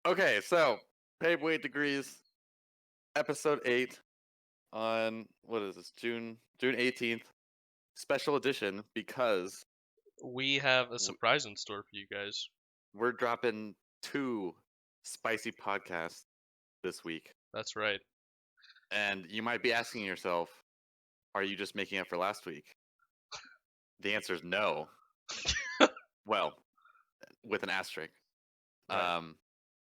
Okay, so Paperweight Degrees, episode 8 on what is this? June 18th, special edition because We have a surprise in store for you guys. we're dropping 2 spicy podcasts this week. That's right. And you might be asking yourself, are you just making up for last week? The answer is no. Well, with an asterisk. Right.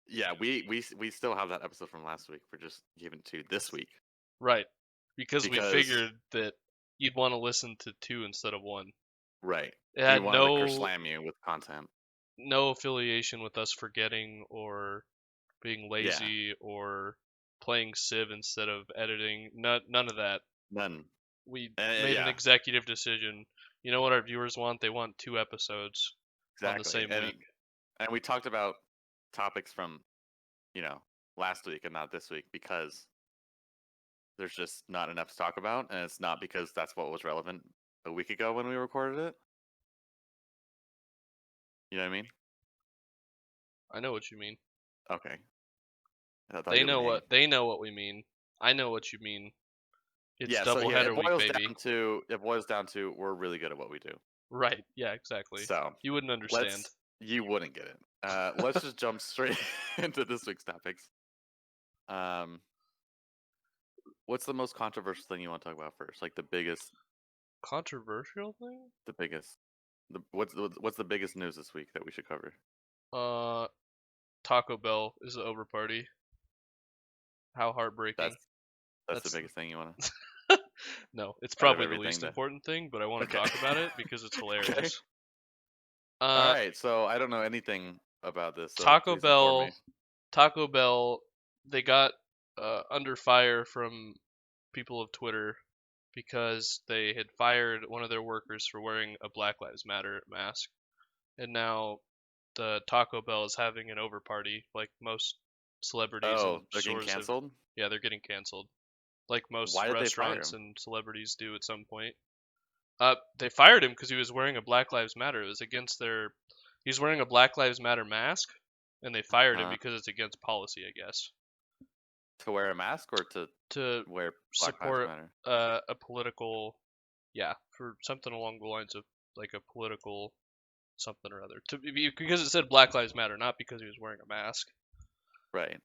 Yeah, we still have that episode from last week. We're just giving it to you this week. Right. Because we Because figured that you'd want to listen to 2 instead of 1. right. It We had wanted to slam you with content. no affiliation with us forgetting or being lazy or playing Civ instead of editing. None of that. None. We made an Yeah, executive decision. You know what our viewers want? They want 2 episodes on the exactly. same week. And we talked about topics from, last week and not this week because there's just not enough to talk about, and it's not because that's what was relevant a week ago when we recorded it. You know what I mean? I know what you mean. Okay. I thought They you were know gonna what we mean. I know what you mean. It's Yeah, so yeah, doubleheader week, baby. it boils down to we're really good at what we do. Right. Yeah, exactly. So You wouldn't understand. you wouldn't get it. Let's just jump straight into this week's topics. What's the most controversial thing you want to talk about first? Like the biggest, Controversial thing? what's the biggest news this week that we should cover? Taco Bell is the over party. How heartbreaking. That's the biggest thing you want to. No, it's Out of probably the everything least that- important thing, but I want to Okay. talk about it because it's hilarious. Okay. All right, so I don't know anything about this. So Taco please inform me. Bell, they got under fire from people of Twitter because they had fired one of their workers for wearing a Black Lives Matter mask, and now the Taco Bell is having an over party like most celebrities Oh, and they're getting stores have. canceled? Yeah, they're getting canceled, like most Why did they fire restaurants him? and celebrities do at some point. They fired him because he was wearing a Black Lives Matter. It was against their. He's wearing a Black Lives Matter mask, and they fired him because it's against policy, I guess. To wear a mask or to wear Black Lives Support Matter? a political, yeah, for something along the lines of like a political something or other. Because it said Black Lives Matter, not because he was wearing a mask. Right.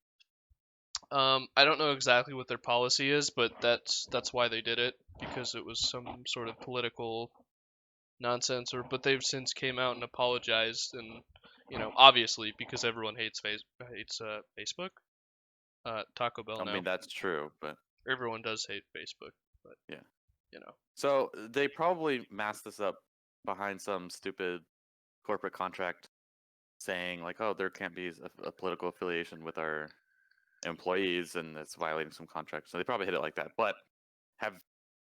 I don't know exactly what their policy is, but that's why they did it, because it was some sort of political nonsense. But they've since came out and apologized, and obviously because everyone hates Facebook, Taco Bell I now. mean, that's true, but Everyone does hate Facebook, but yeah. you know. So they probably masked this up behind some stupid corporate contract saying like, oh, there can't be a political affiliation with our employees, and it's violating some contract. So they probably hit it like that. But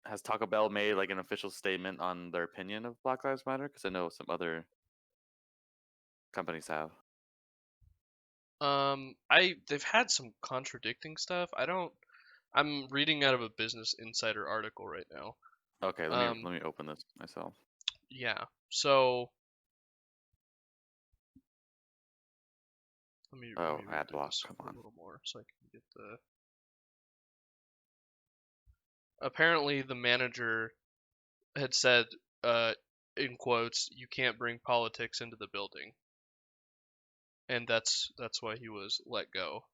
has Taco Bell made like an official statement on their opinion of Black Lives Matter? Because I know some other companies have. They've had some contradicting stuff. I'm reading out of a Business Insider article right now. Okay, let me open this myself. Yeah. So let me ad block. this Come a on. little more so I can get the. Apparently, the manager had said, in quotes, "You can't bring politics into the building," and that's why he was let go.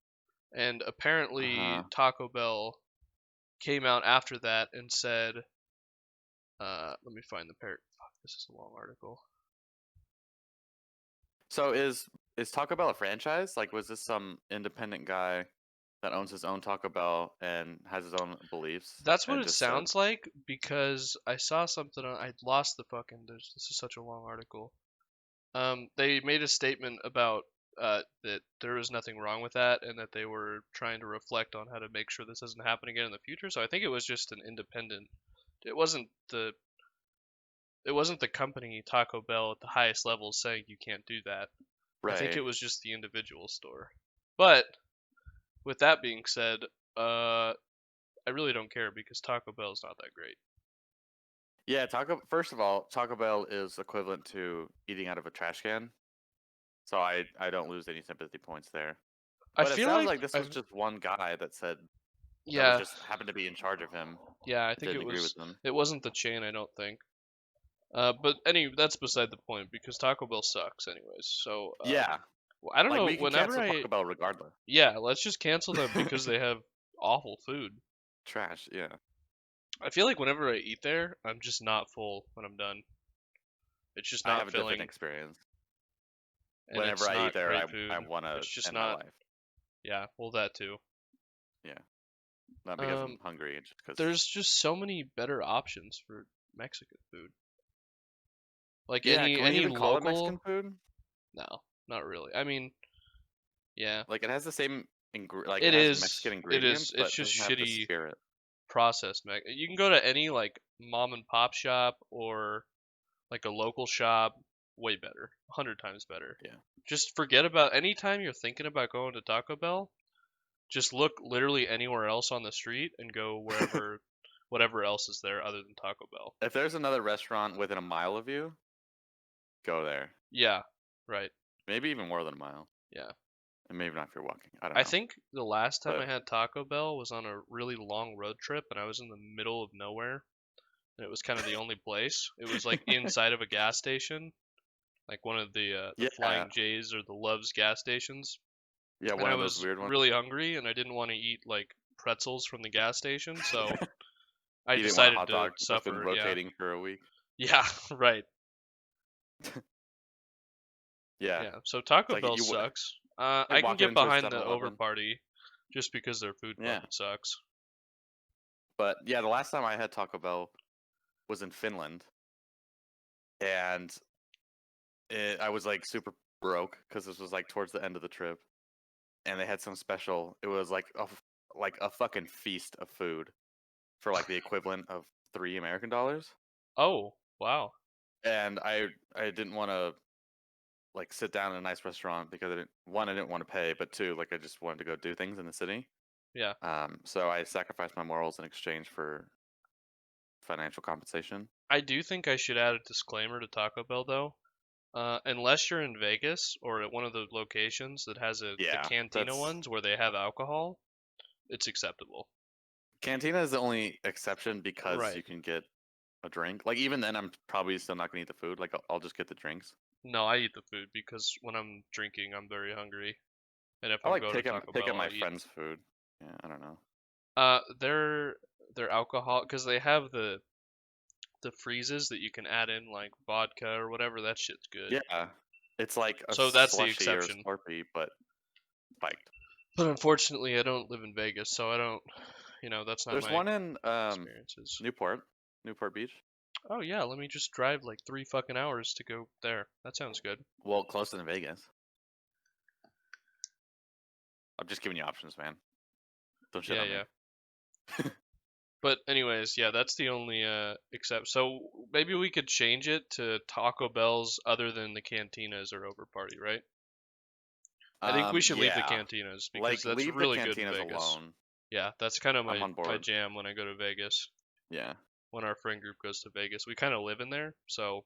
And apparently, Taco Bell came out after that and said, "Let me find the pair. Fuck, this is a long article." So is Taco Bell a franchise? Like, was this some independent guy that owns his own Taco Bell and has his own beliefs? That's what it sounds like, because I saw something I lost the fucking. This is such a long article. They made a statement about that there was nothing wrong with that, and that they were trying to reflect on how to make sure this doesn't happen again in the future. So I think it was just an independent. It wasn't the. It wasn't the company Taco Bell at the highest level saying you can't do that. Right. I think it was just the individual store. But with that being said, I really don't care because Taco Bell is not that great. Yeah, first of all, Taco Bell is equivalent to eating out of a trash can. So I don't lose any sympathy points there. I But it feel sounds like like this was just one guy that said that was yeah, just happened to be in charge of him. yeah. I think Didn't agree with him. it wasn't the chain. I don't think. But that's beside the point because Taco Bell sucks anyways. So Yeah, I don't like know. we can Whenever cancel Taco Bell regardless. yeah, let's just cancel them because they have awful food. Trash. Yeah. I feel like whenever I eat there, I'm just not full when I'm done. It's just I not have a different filling, experience. and Whenever it's I eat not there, great food. I want to It's just end my not. life. Yeah, well that too. Yeah, not because I'm hungry, just because. There's just so many better options for Mexican food. Like Yeah, can we any even call it Mexican local? food? No, not really. I mean, yeah, Like it has the same like it it has is. Mexican It is. ingredients, It's but just doesn't have the shitty spirit. processed Mex. You can go to any like mom and pop shop or like a local shop, way better, 100 times better. Yeah. Just forget about anytime you're thinking about going to Taco Bell. Just look literally anywhere else on the street and go wherever, whatever else is there other than Taco Bell. If there's another restaurant within a mile of you, go there. Yeah, right. Maybe even more than a mile. Yeah. And maybe not if you're walking. I don't I know. think the last time I But had Taco Bell was on a really long road trip and I was in the middle of nowhere. And it was kind of the only place. It was like inside of a gas station, like one of the yeah, Flying J's or the Love's gas stations. yeah, And one I of those was weird ones. really hungry and I didn't want to eat like pretzels from the gas station, so I You didn't want a decided hot to dog that's been suffer. Yeah. rotating for a week. Yeah, right. Yeah, Yeah. So Taco like Bell you sucks. like I can walking get into a behind the 7-Eleven. over party just because their food Yeah, fucking sucks. but yeah, the last time I had Taco Bell was in Finland, and I was like super broke because this was like towards the end of the trip, and they had some special. It was like a fucking feast of food for like the equivalent of $3 American, Oh, wow. and I didn't want to like sit down in a nice restaurant because I didn't want to pay, but two, like I just wanted to go do things in the city. Yeah. So I sacrificed my morals in exchange for financial compensation. I do think I should add a disclaimer to Taco Bell though. Unless you're in Vegas or at one of the locations that has the Yeah, cantina that's ones where they have alcohol, it's acceptable. Cantina is the only exception because Right. you can get a drink. Like even then, I'm probably still not gonna eat the food. Like I'll just get the drinks. No, I eat the food because when I'm drinking, I'm very hungry. And if I I'm like going to Taco pick up Bell, my I'll eat. friend's food. Yeah, I don't know. Their alcohol because they have the freezes that you can add in like vodka or whatever. That shit's good. Yeah, it's like a So that's the slushy or a exception. Slurpee, but spiked. But unfortunately, I don't live in Vegas, so I don't. That's not There's my one in experiences. Newport Beach. Oh yeah, let me just drive like 3 fucking hours to go there. That sounds good. Well, closer than Vegas. I'm just giving you options, man. Don't shit Yeah, on me. yeah. But anyways, yeah, that's the only except. So maybe we could change it to Taco Bell's other than the cantinas or over party, right? I think we should leave the Yeah. cantinas because Like that's leave the really good in cantinas Vegas. alone. Yeah, that's kind of I'm on my board. jam when I go to Vegas. Yeah. When our friend group goes to Vegas, we kind of live in there, so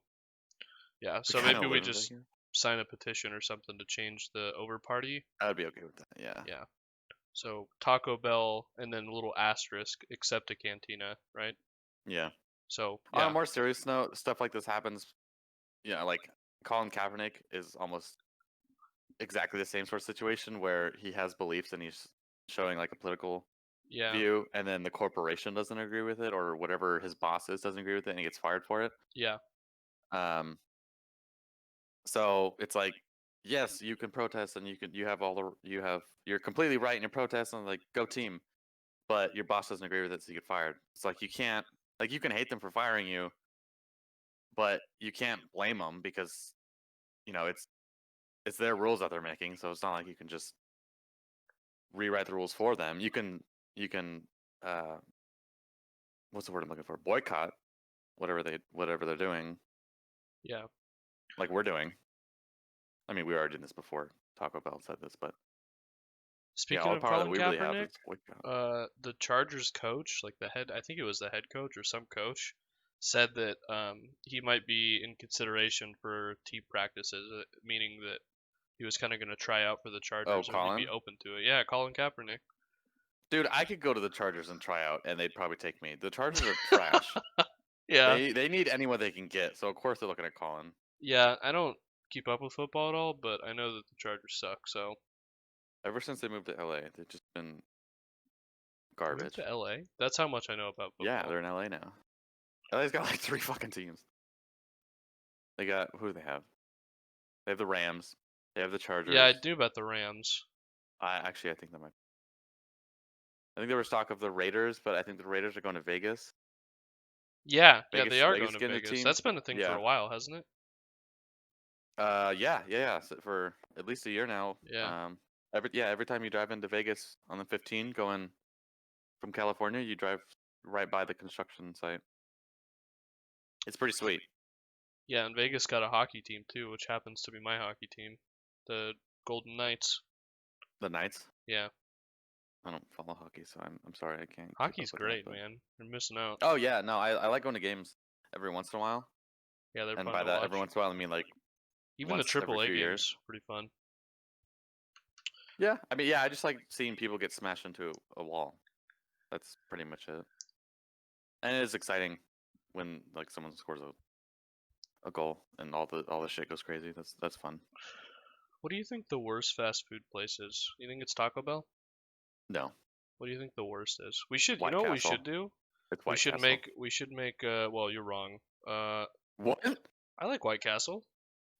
yeah. We So kinda maybe we live in just Vegas. sign a petition or something to change the over party. I would be okay with that. Yeah. Yeah. So Taco Bell and then a little asterisk except a cantina, right? Yeah. So On a yeah, more serious note, stuff like this happens. Like Colin Kaepernick is almost exactly the same sort of situation where he has beliefs and he's showing like a political yeah, view, and then the corporation doesn't agree with it, or whatever his boss is doesn't agree with it, and he gets fired for it. yeah, Um, so it's like, yes, you can protest, and you're completely right in your protest, and like go team, but your boss doesn't agree with it, so you get fired. It's like you can't, like you can hate them for firing you, but you can't blame them because it's their rules that they're making, so it's not like you can just rewrite the rules for them. You can uh what's the word I'm looking for? Boycott whatever they're doing, yeah. like we're doing. I mean, we already did this before. Taco Bell said this, but yeah, Speaking all the of power that Colin we really have Kaepernick, is boycott. the Chargers coach, like the head, I think it was the head coach or some coach, said that he might be in consideration for team practices, meaning that he was kind of going to try out for the Oh, Chargers, or he'd Colin? be open to it. Yeah, Colin Kaepernick. Dude, I could go to the Chargers and try out, and they'd probably take me. The Chargers are trash. Yeah, They need anyone they can get, so of course they're looking at Colin. yeah. I don't keep up with football at all, but I know that the Chargers suck. So Ever since they moved to LA, they've just been they moved garbage. to LA. That's how much I know about football. Yeah, they're in LA now. LA's got like 3 fucking teams. They got who do they have? They have the Rams. They have the Chargers. Yeah, I do about the Rams. I think that might. I think there was talk of the Raiders, but I think the Raiders are going to Vegas. Yeah, yeah, Vegas, they are Vegas going to getting a Vegas. team. That's been a thing for Yeah. a while, hasn't it? Yeah. So for at least a year now. Yeah. Every time you drive into Vegas on the 15 going from California, you drive right by the construction site. It's pretty sweet. Yeah, and Vegas got a hockey team too, which happens to be my hockey team, the Golden Knights. The Knights. Yeah, I don't follow hockey, so I'm sorry I can't. keep hockey's up with that, great, but- man. You're missing out. Oh yeah, no, I like going to games every once in a while, Yeah, they're and fun by to that watch. every once in a while I mean like Even the once every AAA few games, years. pretty fun. Yeah, I mean I just like seeing people get smashed into a wall. That's pretty much it. And it is exciting when like someone scores a goal and all the shit goes crazy. That's fun. What do you think the worst fast food place is? You think it's Taco Bell? No, What do you think the worst is? We should, you White know what we Castle. should do? it's We White should Castle. make well, you're wrong. What? I like White Castle.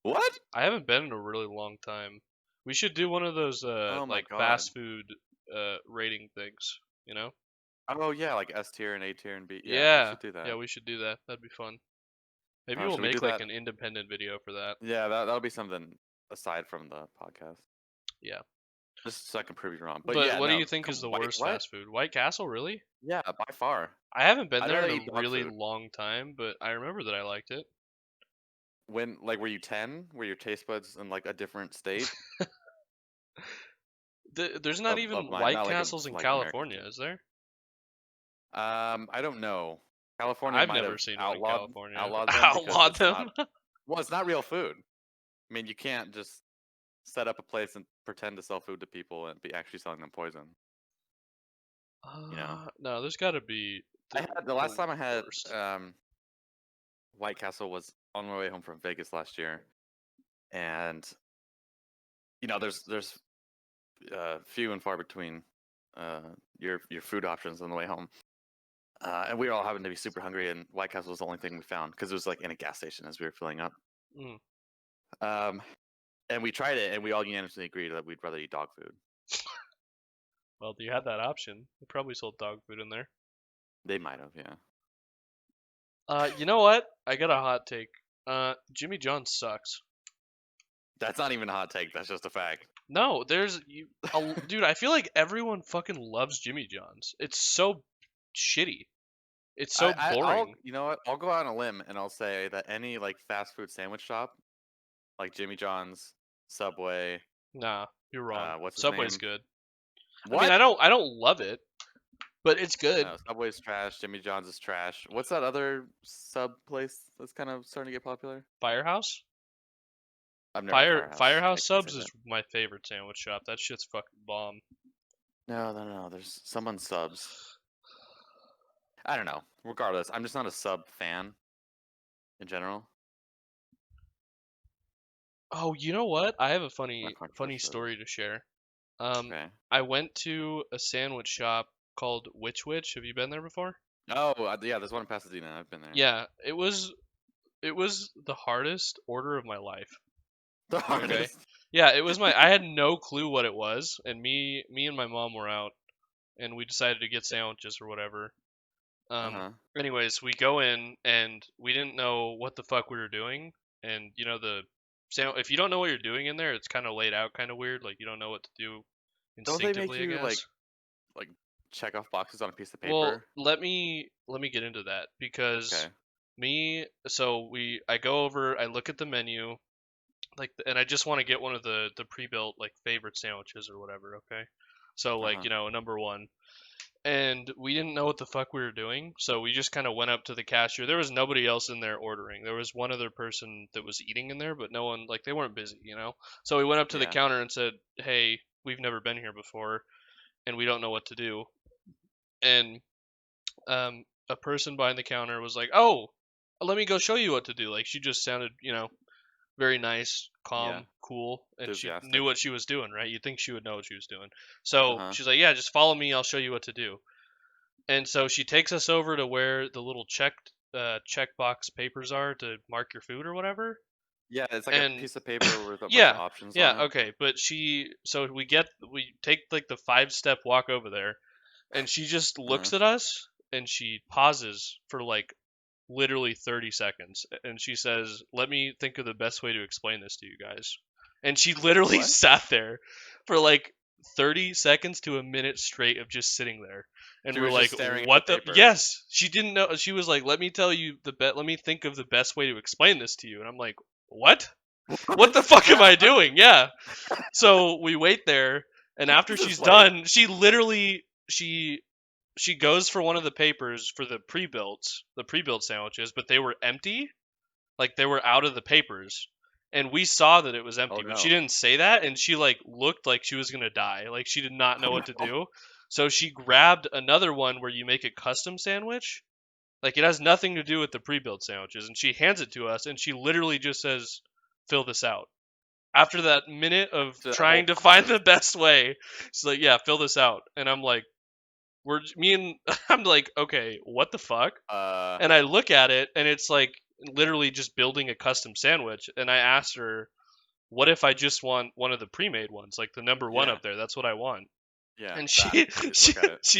What? I haven't been in a really long time. We should do one of those Oh my like God. fast food rating things, you know? Oh yeah, like S tier and A tier and B. Yeah, we Yeah. should do that. Yeah, we should do that. That'd be fun. Maybe Oh, we'll should we make do like that? an independent video for that. Yeah, that'll be something aside from the podcast. Yeah. Just so I can prove you wrong. But yeah, what do no, you think come is the on, worst what? fast food? White Castle, really? Yeah, by far. I haven't been I'd there rather in eat a dog really food. long time, but I remember that I liked it. When were you 10? Were your taste buds in like a different state? There's not Of even mine, White not like Castles in like American California, state. is there? I don't know. California I've might never have seen one in outlawed California. them because Outlawed it's them? not. Well, it's not real food. I mean, you can't just set up a place and pretend to sell food to people and be actually selling them poison. You know? No, there's got to be. I had the last time I had worst. White Castle was on my way home from Vegas last year, and there's few and far between your food options on the way home, and we all happened to be super hungry, and White Castle was the only thing we found because it was like in a gas station as we were filling up. Mm. And we tried it, and we all unanimously agreed that we'd rather eat dog food. Well, you had that option. They probably sold dog food in there. They might have, yeah. You know what? I got a hot take. Jimmy John sucks. That's not even a hot take. That's just a fact. No, dude. I feel like everyone fucking loves Jimmy John's. It's so shitty. It's so boring. You know what? I'll go out on a limb and I'll say that any like fast food sandwich shop, like Jimmy John's, Subway. Nah, you're wrong. What's his Subway's name? good. What? I mean, I don't love it, but it's good. No, Subway's trash. Jimmy John's is trash. What's that other sub place that's kind of starting to get popular? Firehouse? I've never had Firehouse I can't Subs say is that. my favorite sandwich shop. That shit's fucking bomb. No. There's someone subs. I don't know. Regardless, I'm just not a sub fan in general. Oh, you know what? I have a Not funny controversial. story to share. Okay. I went to a sandwich shop called Which Wich. Have you been there before? Oh, yeah. There's one in Pasadena. I've been there. Yeah, it was the hardest order of my life. The hardest. Yeah, it was I had no clue what it was, and me and my mom were out, and we decided to get sandwiches or whatever. Anyways, we go in and we didn't know what the fuck we were doing, and if you don't know what you're doing in there, it's kind of laid out kind of weird, like you don't know what to do Don't they instinctively, make you I guess. like check off boxes on a piece of paper? Well, let me get into that because Okay. I go over, I look at the menu, and I just want to get one of the pre-built like favorite sandwiches or whatever. Okay, So like, a number one. And we didn't know what the fuck we were doing, so we just kind of went up to the cashier. There was nobody else in there ordering. There was one other person that was eating in there, but no one, like, they weren't busy, So we went up to the Yeah. counter and said, hey, we've never been here before, and we don't know what to do. And a person behind the counter was like, oh, let me go show you what to do. Like, she just sounded, very nice, calm, cool, and she knew what she was doing, right? You'd think she would know what she was doing. So she's like, yeah, just follow me. I'll show you what to do. And so she takes us over to where the little checkbox papers are to mark your food or whatever. Yeah, it's like a piece of paper with a bunch Yeah, of options yeah, on it. okay. But so we take like the 5-step walk over there, and she just looks at us and she pauses for like literally 30 seconds, and she says, let me think of the best way to explain this to you guys. And she literally sat there for like 30 seconds to a minute straight of just sitting there, and She we're was like, just staring at what the the paper. yes, she didn't know. She was like, let me think of the best way to explain this to you. And I'm like, what the fuck am I doing? Yeah. So we wait there, and after she's done, she literally she goes for one of the papers for the pre-built sandwiches, but they were empty. Like, they were out of the papers. And we saw that it was empty, but she didn't say that, and she like looked like she was gonna die. Like, she did not know what to do. So she grabbed another one where you make a custom sandwich. Like, it has nothing to do with the pre-built sandwiches, and she hands it to us, and she literally just says, fill this out. After that minute of trying to find the best way, she's like, yeah, fill this out. And I'm like, I'm like, okay, what the fuck? And I look at it, and it's like literally just building a custom sandwich. And I asked her, what if I just want one of the pre-made ones, like the number one up there? That's what I want. Yeah. And she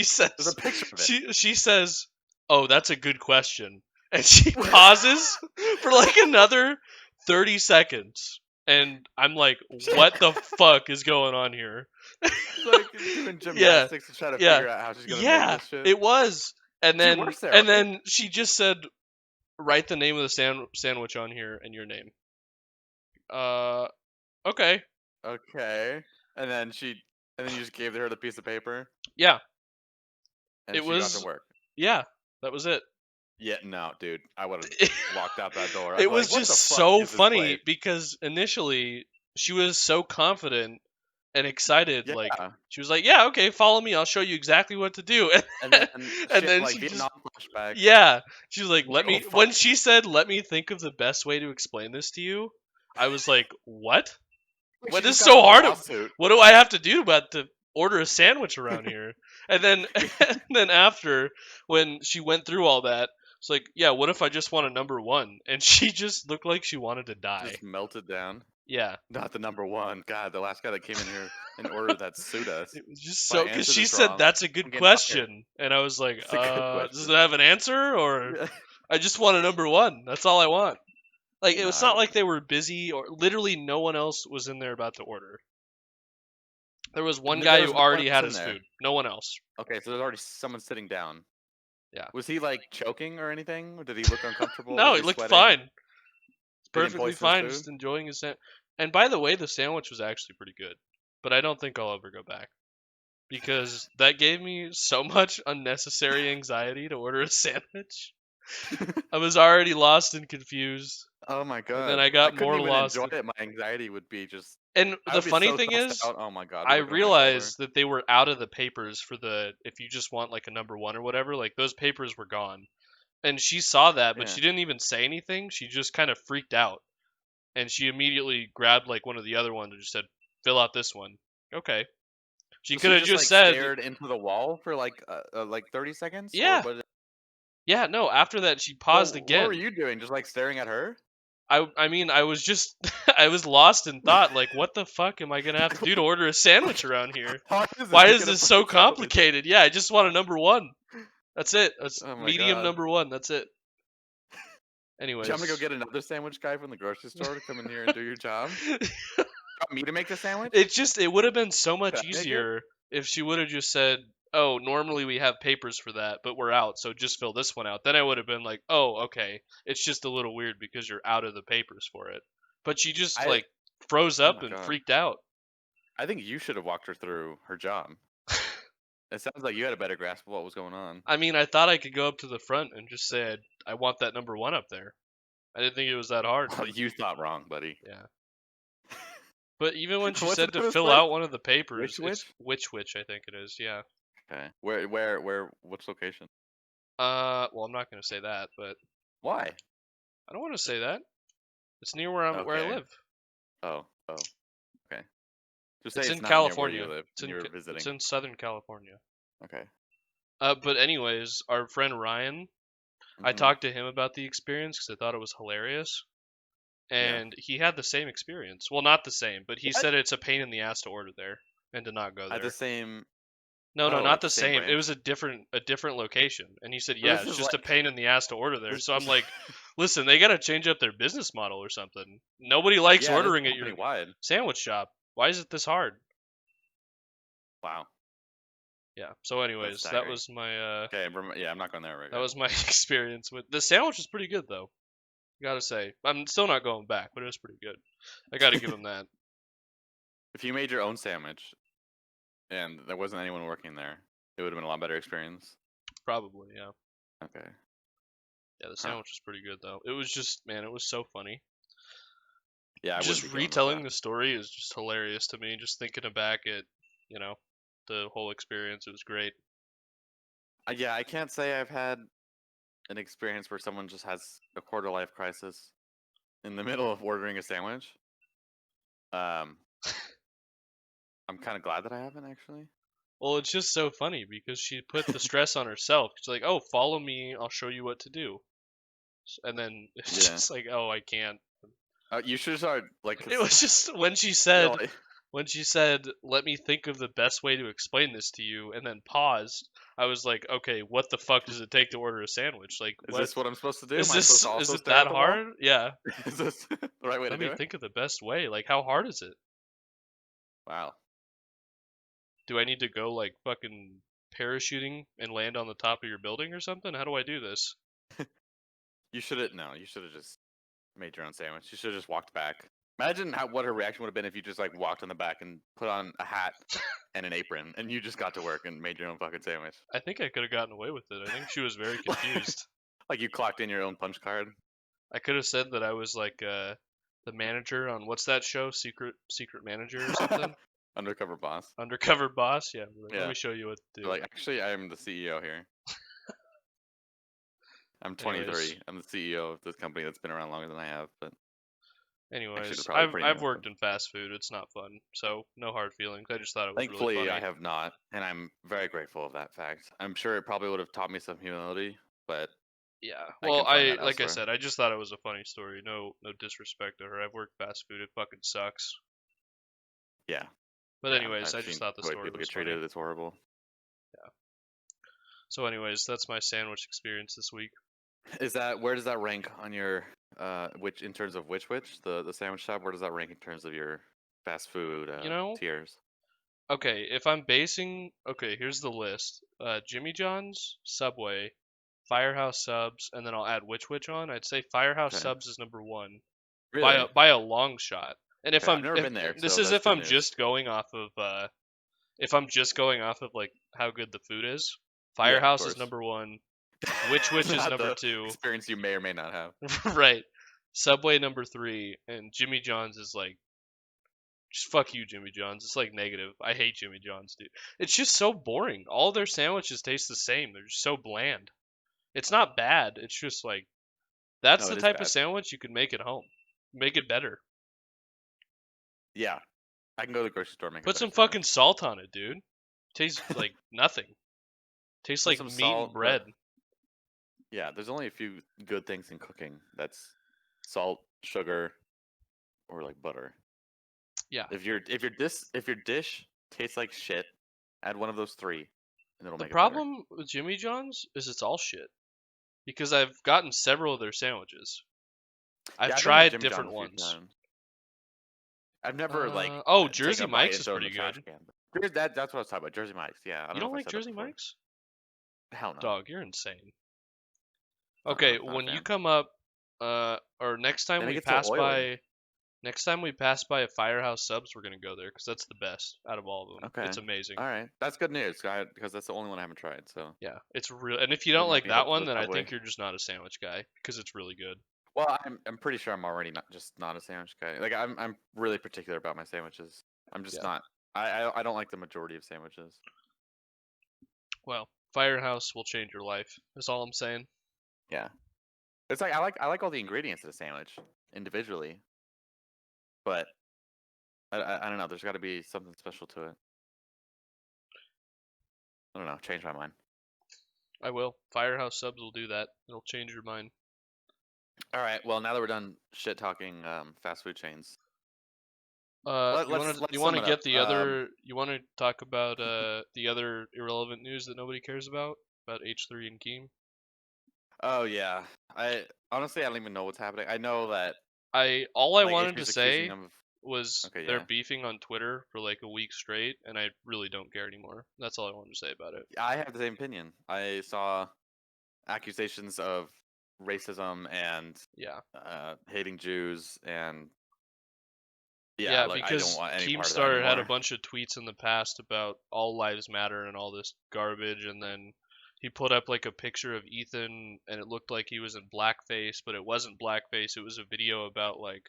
says, there's a picture of it. She says, oh, that's a good question. And she pauses for like another 30 seconds. And I'm like, what the fuck is going on here? She's like doing gymnastics to try to figure out how she's gonna make this shit. It was. And then she just said, write the name of the sandwich on here and your name. Okay. Okay. And then you just gave her the piece of paper? Yeah. And she got to work. Yeah, that was it. Yeah, no, dude. I would have walked out that door. It was just so funny because initially she was so confident and excited. Yeah. Like, she was like, yeah, okay, follow me. I'll show you exactly what to do. And then like, she Vietnam flashback. Yeah. She was like, when she said, let me think of the best way to explain this to you, I was like, what? What is so hard? What do I have to do to order a sandwich around here? And then after, when she went through all that, it's like, yeah, what if I just want a number one? And she just looked like she wanted to die. Just melted down. Yeah. Not the number one. God, the last guy that came in here and ordered that sued us. It was just so, because she said, that's a good question. And I was like, does it have an answer? Or I just want a number one. That's all I want. Like, it was not like they were busy, or literally no one else was in there about to order. There was one guy who already had his food. No one else. Okay, so there's already someone sitting down. Yeah. Was he like choking or anything? Or did he look uncomfortable? No, he looked fine. It's perfectly fine, just enjoying his sandwich. And by the way, the sandwich was actually pretty good. But I don't think I'll ever go back. Because that gave me so much unnecessary anxiety to order a sandwich. I was already lost and confused. Oh my god! And then I got more lost. Enjoy it. My anxiety would be just. And the funny thing is, oh my god! I realized that they were out of the papers for if you just want like a number one or whatever. Like, those papers were gone, and she saw that, but she didn't even say anything. She just kind of freaked out, and she immediately grabbed like one of the other ones and just said, "Fill out this one." Okay. She could have just said. Stared into the wall for like 30 seconds. Yeah. Yeah, no, after that she paused again. What were you doing? Just like staring at her? I mean, I was just, I was lost in thought, like, what the fuck am I going to have to do to order a sandwich around here? Why is this so complicated? Yeah, I just want a number one. That's it. Medium number one. That's it. Anyways. I'm going to go get another sandwich guy from the grocery store to come in here and do your job? You want me to make the sandwich? It would have been so much easier if she would have just said, oh, normally we have papers for that, but we're out, so just fill this one out. Then I would have been like, oh, okay. It's just a little weird because you're out of the papers for it. But she just, froze up and freaked out. I think you should have walked her through her job. It sounds like you had a better grasp of what was going on. I mean, I thought I could go up to the front and just say I want that number 1 up there. I didn't think it was that hard. You thought wrong, buddy. Yeah. But even when she What's said the to name of this fill place? out one of the papers, Which? it's which I think it is. Yeah. Okay. Where? Which location? Well, I'm not gonna say that, but Why? I don't want to say that. It's near where I Okay. live. Oh. Okay. Just It's say in not California. near where you live. It's And in you were visiting. It's in Southern California. Okay. But anyways, our friend Ryan, I talked to him about the experience because I thought it was hilarious, and he had the same experience. Well, not the same, but he What? said it's a pain in the ass to order there and to not go there. At the same. No, Oh, not at the the same same. It branch? was a different location, and he said, But yeah, this it's is just a like- pain in the ass to order there. This- So I'm like, listen, they got to change up their business model or something. Nobody likes Yeah, it is ordering at your company-wide. sandwich shop. Why is it this hard? Wow. Yeah. So anyways, that staggering. was my Okay. Yeah, I'm not going there right that now. was my experience with the sandwich. Was pretty good though. Gotta say, I'm still not going back, but it was pretty good. I gotta give him that. If you made your own sandwich, and there wasn't anyone working there, it would have been a lot better experience. Probably, yeah. Okay. Yeah, the sandwich was pretty good though. It was just, man, it was so funny. Yeah. I Just wouldn't be going with retelling that. the story is just hilarious to me. Just thinking back at, the whole experience, it was great. Yeah, I can't say I've had an experience where someone just has a quarter life crisis in the middle of ordering a sandwich. I'm kind of glad that I haven't actually. Well, it's just so funny because she put the stress on herself. She's like, "Oh, follow me. I'll show you what to do." And then it's Yeah. just like, "Oh, I can't." You should have started like. It was just when she said, "Let me think of the best way to explain this to you," and then paused. I was like, "Okay, what the fuck does it take to order a sandwich? Like, Is this what I'm supposed to do? is Am I supposed this to also is it stare at that the wall? hard? Yeah. Is this the right way Let to me do it? think of the best way. Like, how hard is it? Wow. Do I need to go like fucking parachuting and land on the top of your building or something? How do I do this?" You should have no. You should have just made your own sandwich. You should have just walked back. Imagine what her reaction would have been if you just like walked on the back and put on a hat and an apron, and you just got to work and made your own fucking sandwich. I think I could have gotten away with it. I think she was very confused. Like you clocked in your own punch card. I could have said that I was like the manager on what's that show? Secret Manager or something? Undercover boss. Undercover boss? Yeah. Like, Yeah. Let me show you what to do. You're like, actually, I am the CEO here. I'm 23. Anyways. I'm the CEO of this company that's been around longer than I have. But Anyways, probably pretty I've new. worked in fast food. It's not fun. So no hard feelings. I just thought it was thankfully, really funny. I have not, and I'm very grateful of that fact. I'm sure it probably would have taught me some humility, but Yeah. I Well, can find that like I elsewhere. said, I just thought it was a funny story. No disrespect to her. I've worked fast food. It fucking sucks. Yeah. But yeah, anyways, I I've just seen thought the the way story people was get treated. funny. It's horrible. So anyways, that's my sandwich experience this week. Where does that rank on your which in terms of which the sandwich shop? Where does that rank in terms of your fast food tiers? Okay, here's the list. Jimmy John's, Subway, Firehouse Subs, and then I'll add which on. I'd say Firehouse Okay. Subs is number 1 Really? by a long shot. And if Okay, I'm I've never been there, this so is that's if good I'm news. just going off of like how good the food is. Yeah, of Firehouse is course. number 1. Which is Not number the 2. Experience you may or may not have. Right. Subway number 3, and Jimmy John's is like, just fuck you, Jimmy John's. It's like negative. I hate Jimmy John's, dude. It's just so boring. All their sandwiches taste the same. They're just so bland. It's not bad. It's just like, that's No, the it is type of bad. sandwich you can make at home. Make it better. Yeah, I can go to the grocery store and make. Put some fucking salt on it, dude. Tastes like nothing. Tastes Put like some meat salt, and bread. Yeah, there's only a few good things in cooking. That's salt, sugar, or like butter. Yeah. If your dish tastes like shit, add one of those 3, and it'll The make problem with Jimmy John's is it's all shit. Because I've gotten several of their sandwiches. I've tried different ones. I've never Jersey taken a bite Mike's and is thrown it in pretty the trash good. can. That's what I was talking about. Jersey Mike's. Yeah, I You know don't if I like said that Jersey before. Mike's? Hell no. Dog, you're insane. I'm Okay, not a when you fan. come up, or next time Then it we gets so pass oily. by, Next time we pass by a Firehouse Subs, we're gonna go there because that's the best out of all of them. Okay. It's amazing. All right. That's good news, because that's the only one I haven't tried. So Yeah, it's real. And if you there don't might like be that hope for one, the then I Subway. think you're just not a sandwich guy because it's really good. Well, I'm pretty sure I'm already not a sandwich guy. Like I'm really particular about my sandwiches. I'm just Yeah. not. I don't like the majority of sandwiches. Well, Firehouse will change your life. That's all I'm saying. Yeah. It's like I like all the ingredients in a sandwich individually, but I don't know. There's got to be something special to it. I don't know. Change my mind. I will. Firehouse Subs will do that. It'll change your mind. All right. Well, now that we're done shit talking fast food chains, You let's want sum to it up. get the other? You want to talk about the other irrelevant news that nobody cares about H3 and Keem? Oh yeah. I honestly I don't even know what's happening. I know that All I like wanted to HP's accusing say them of. was Okay, they're yeah. beefing on Twitter for like a week straight, and I really don't care anymore. That's all I wanted to say about it. I have the same opinion. I saw accusations of racism and Yeah. hating Jews and Yeah, like I don't because want any part of that Keemstar had a anymore. bunch of tweets in the past about all lives matter and all this garbage, and then he put up like a picture of Ethan, and it looked like he was in blackface, but it wasn't blackface. It was a video about like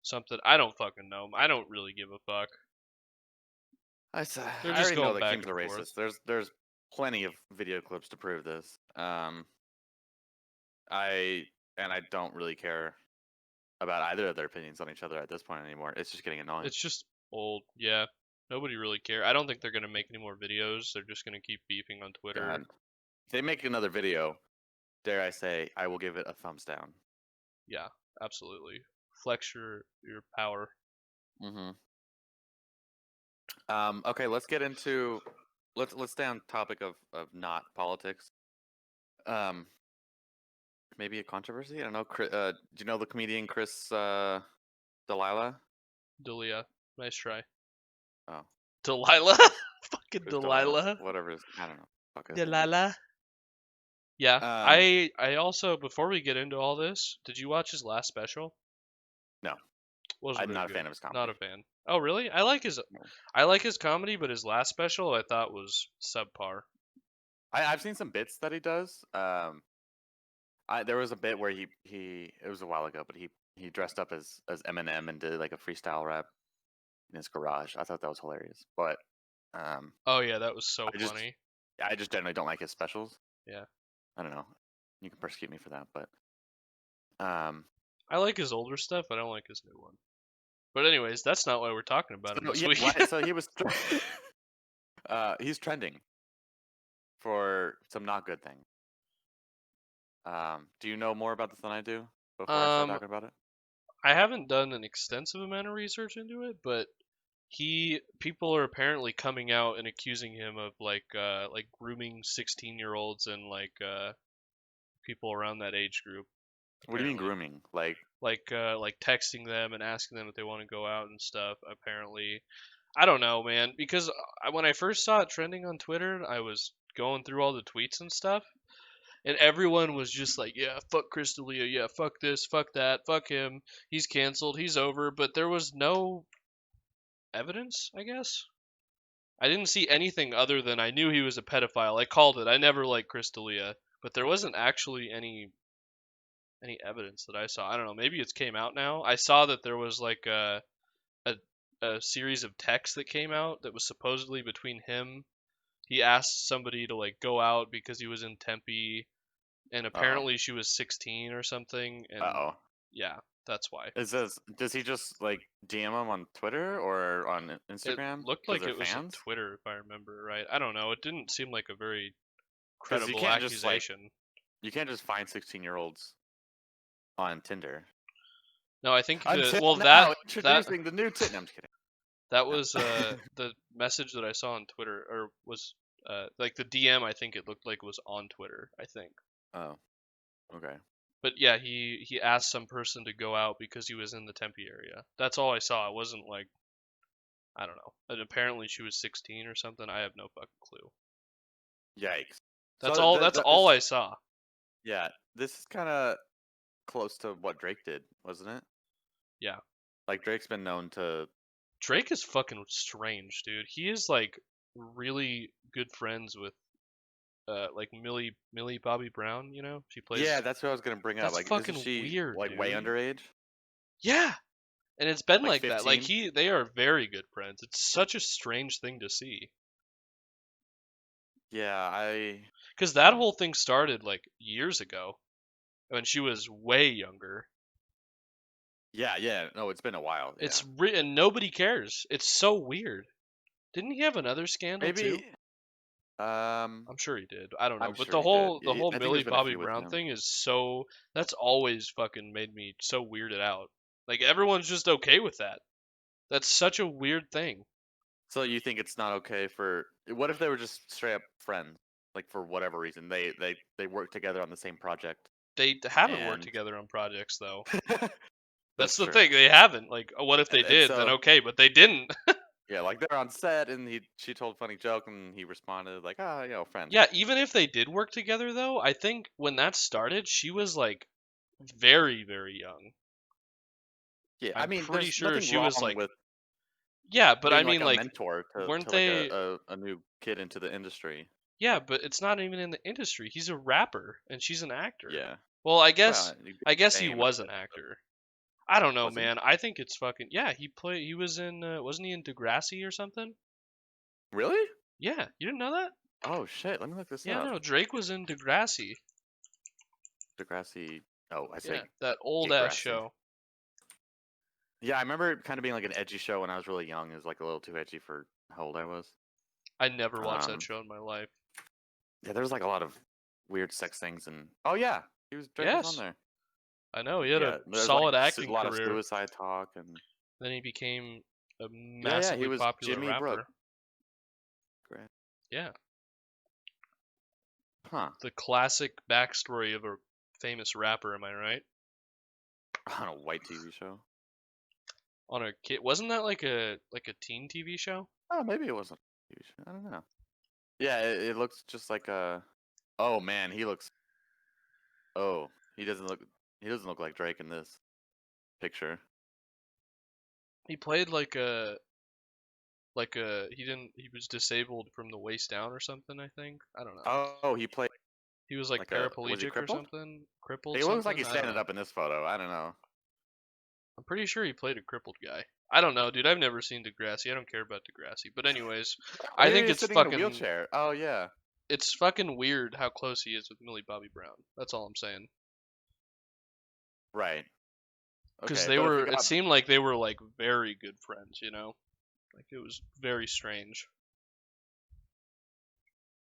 something. I don't fucking know. I don't really give a fuck. I They're just already know going that back Kim's and a forth. racist. There's plenty of video clips to prove this. I don't really care about either of their opinions on each other at this point anymore. It's just getting annoying. It's just old. Yeah. Nobody really care. I don't think they're gonna make any more videos. They're just gonna keep beefing on Twitter. God. If they make another video, dare I say, I will give it a thumbs down. Yeah, absolutely. Flex your power. Mm-hmm. Okay, let's get into let's stay on topic of not politics. Maybe a controversy. I don't know. Do you know the comedian Chris Delilah? Delia. Nice try. Oh, Delilah? Fucking Chris Delilah. Delilah. Whatever. I don't know. Fuck his name is. Delilah. Yeah. Um, I also, before we get into all this, did you watch his last special? no, Wasn't I'm very not a good. fan of his comedy. Not a fan. Oh really? I like his comedy, but his last special I thought was subpar. I've seen some bits that he does. There was a bit where he it was a while ago, but he dressed up as Eminem and did like a freestyle rap in his garage. I thought that was hilarious. But Oh yeah, that was so I just funny. I just generally don't like his specials. Yeah. I don't know. You can persecute me for that, but I like his older stuff, I don't like his new one. But anyways, that's not why we're talking about him this week. So he was he's trending for some not good things. Do you know more about this than I do before I start talking about it? I haven't done an extensive amount of research into it, but people are apparently coming out and accusing him of like grooming 16-year-olds and like people around that age group. What do you mean grooming? Like texting them and asking them if they want to go out and stuff. Apparently, I don't know, man. Because when I first saw it trending on Twitter, I was going through all the tweets and stuff, and everyone was just like, "Yeah, fuck Chris D'Elia. Yeah, fuck this, fuck that, fuck him. He's canceled. He's over." But there was no evidence, I guess. I didn't see anything other than I knew he was a pedophile. I called it. I never liked Chris D'Elia, but there wasn't actually any evidence that I saw. I don't know. Maybe it's came out now. I saw that there was like a series of texts that came out that was supposedly between him. He asked somebody to like go out because he was in Tempe, and apparently she was 16 or something. And yeah, that's why. Does he just like DM him on Twitter or on Instagram? It looked like it was on Twitter, if I remember right. I don't know. It didn't seem like a very credible accusation. You can't just find 16-year-olds on Tinder. No, I think introducing the new Tinder. No, I'm just kidding. That was the message that I saw on Twitter, or was like the DM. I think it looked like it was on Twitter. I think. Oh, okay. But yeah, he asked some person to go out because he was in the Tempe area. That's all I saw. It wasn't like, I don't know. And apparently she was 16 or something. I have no fucking clue. Yikes. That's all. That's all I saw. Yeah, this is kind of close to what Drake did, wasn't it? Yeah. Like Drake's been known to. Drake is fucking strange, dude. He is like really good friends with like Millie Bobby Brown, you know? She plays. Yeah, that's what I was gonna bring up. That's Like, isn't fucking she weird, like way dude. underage? Yeah. And it's been Like like that. Like 15? they are very good friends. It's such a strange thing to see. Yeah, Cuz that whole thing started like years ago when she was way younger. Yeah. No, it's been a while. Yeah. And nobody cares. It's so weird. Didn't he have another scandal too? Maybe. Um, I'm sure he did. I don't know, I'm but sure he did. the whole I think Millie there's been a Bobby few with Brown him. thing is so that's always fucking made me so weirded out. Like everyone's just okay with that. That's such a weird thing. So you think it's not okay for? What if they were just straight up friends? Like for whatever reason, they work together on the same project. They haven't worked And together on projects though. That's that's the true. thing. They haven't. Like what if they And did? Then so okay, but they didn't. yeah, like they're on set and she told a funny joke and he responded like, ah, friends. Yeah, even if they did work together though, I think when that started, she was like very very young. Yeah, I I'm mean, pretty there's sure nothing she was wrong like with yeah, but I being like mean a like mentor weren't to like they a new kid into the industry. yeah, but it's not even in the industry. He's a rapper and she's an actor. Yeah. Well, Well, you get I guess he fame out was of an it, but actor. I don't know, was he? man. I think it's fucking yeah, he was in wasn't he in Degrassi or something? Really? Yeah, you didn't know that? Oh shit! Let me look this Yeah, up. no, Drake was in Degrassi. Degrassi. Oh, I Yeah, say that old ass Degrassi. show. Yeah, I remember it kind of being like an edgy show when I was really young. It was like a little too edgy for how old I was. I never watched that Um, show in my life. yeah, there was like a lot of weird sex things and oh yeah, Drake was on Yes, there. I know he had a Yeah, there's like solid a acting lot of career. suicide talk and Then he became a yeah, he massively was popular Jimmy Brooke. rapper. Yeah, Huh? the classic backstory of a famous rapper. Am I right? On a white TV show. On a kid, wasn't that like a teen TV show? Oh, maybe it wasn't a TV show. I don't know. Yeah, it looks just like a. Oh man, he looks. Oh, he doesn't look. He doesn't look like Drake in this picture. He played he was disabled from the waist down or something. I think I don't know. Oh, he played He was like like a. Was he paraplegic or crippled? something, crippled He looks like something. he's I don't standing know. up in this photo. I don't know. I'm pretty sure he played a crippled guy. I don't know, dude. I've never seen Degrassi. I don't care about Degrassi. But anyways, I Maybe think he's sitting in a wheelchair. Oh yeah. it's fucking weird how close he is with Millie Bobby Brown. That's all I'm saying. Right. Because Okay, they but if we were, it got. seemed like they were like very good friends, you know? Like it was very strange.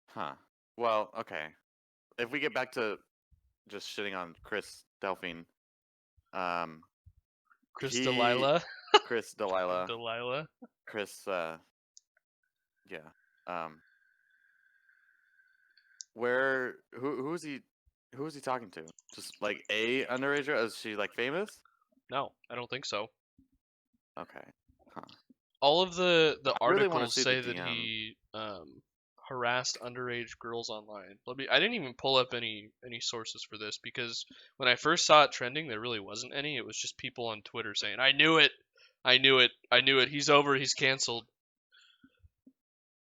Huh. Well, okay. If we get back to just shitting on Chris Delphine, um, Chris he, Delilah. Chris Delilah, Delilah. Chris, yeah. Um, who's he talking to? Just like a underage girl? Is she like famous? No, I don't think so. Okay. Huh. All of the I really want to articles see the say that DM. he harassed underage girls online. I didn't even pull up any sources for this because when I first saw it trending, there really wasn't any. It was just people on Twitter saying, "I knew it, I knew it, I knew it. He's over. He's canceled."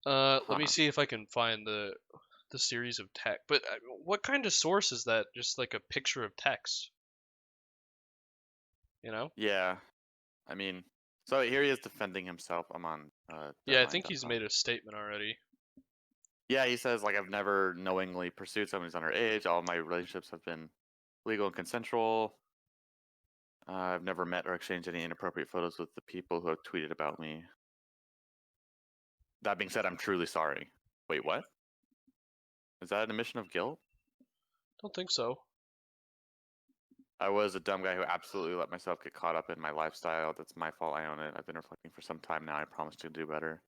Let me Huh. see if I can find the series of text. But what kind of source is that? Just like a picture of text, you know? Yeah. I mean, so here he is defending himself. I'm on Yeah, I think he's deadline.com. made a statement already. Yeah, he says like I've never knowingly pursued someone who's underage. All of my relationships have been legal and consensual. I've never met or exchanged any inappropriate photos with the people who have tweeted about me. That being said, I'm truly sorry. Wait, what? Is that an admission of guilt? Don't think so. I was a dumb guy who absolutely let myself get caught up in my lifestyle. That's my fault. I own it. I've been reflecting for some time now. I promise to do better.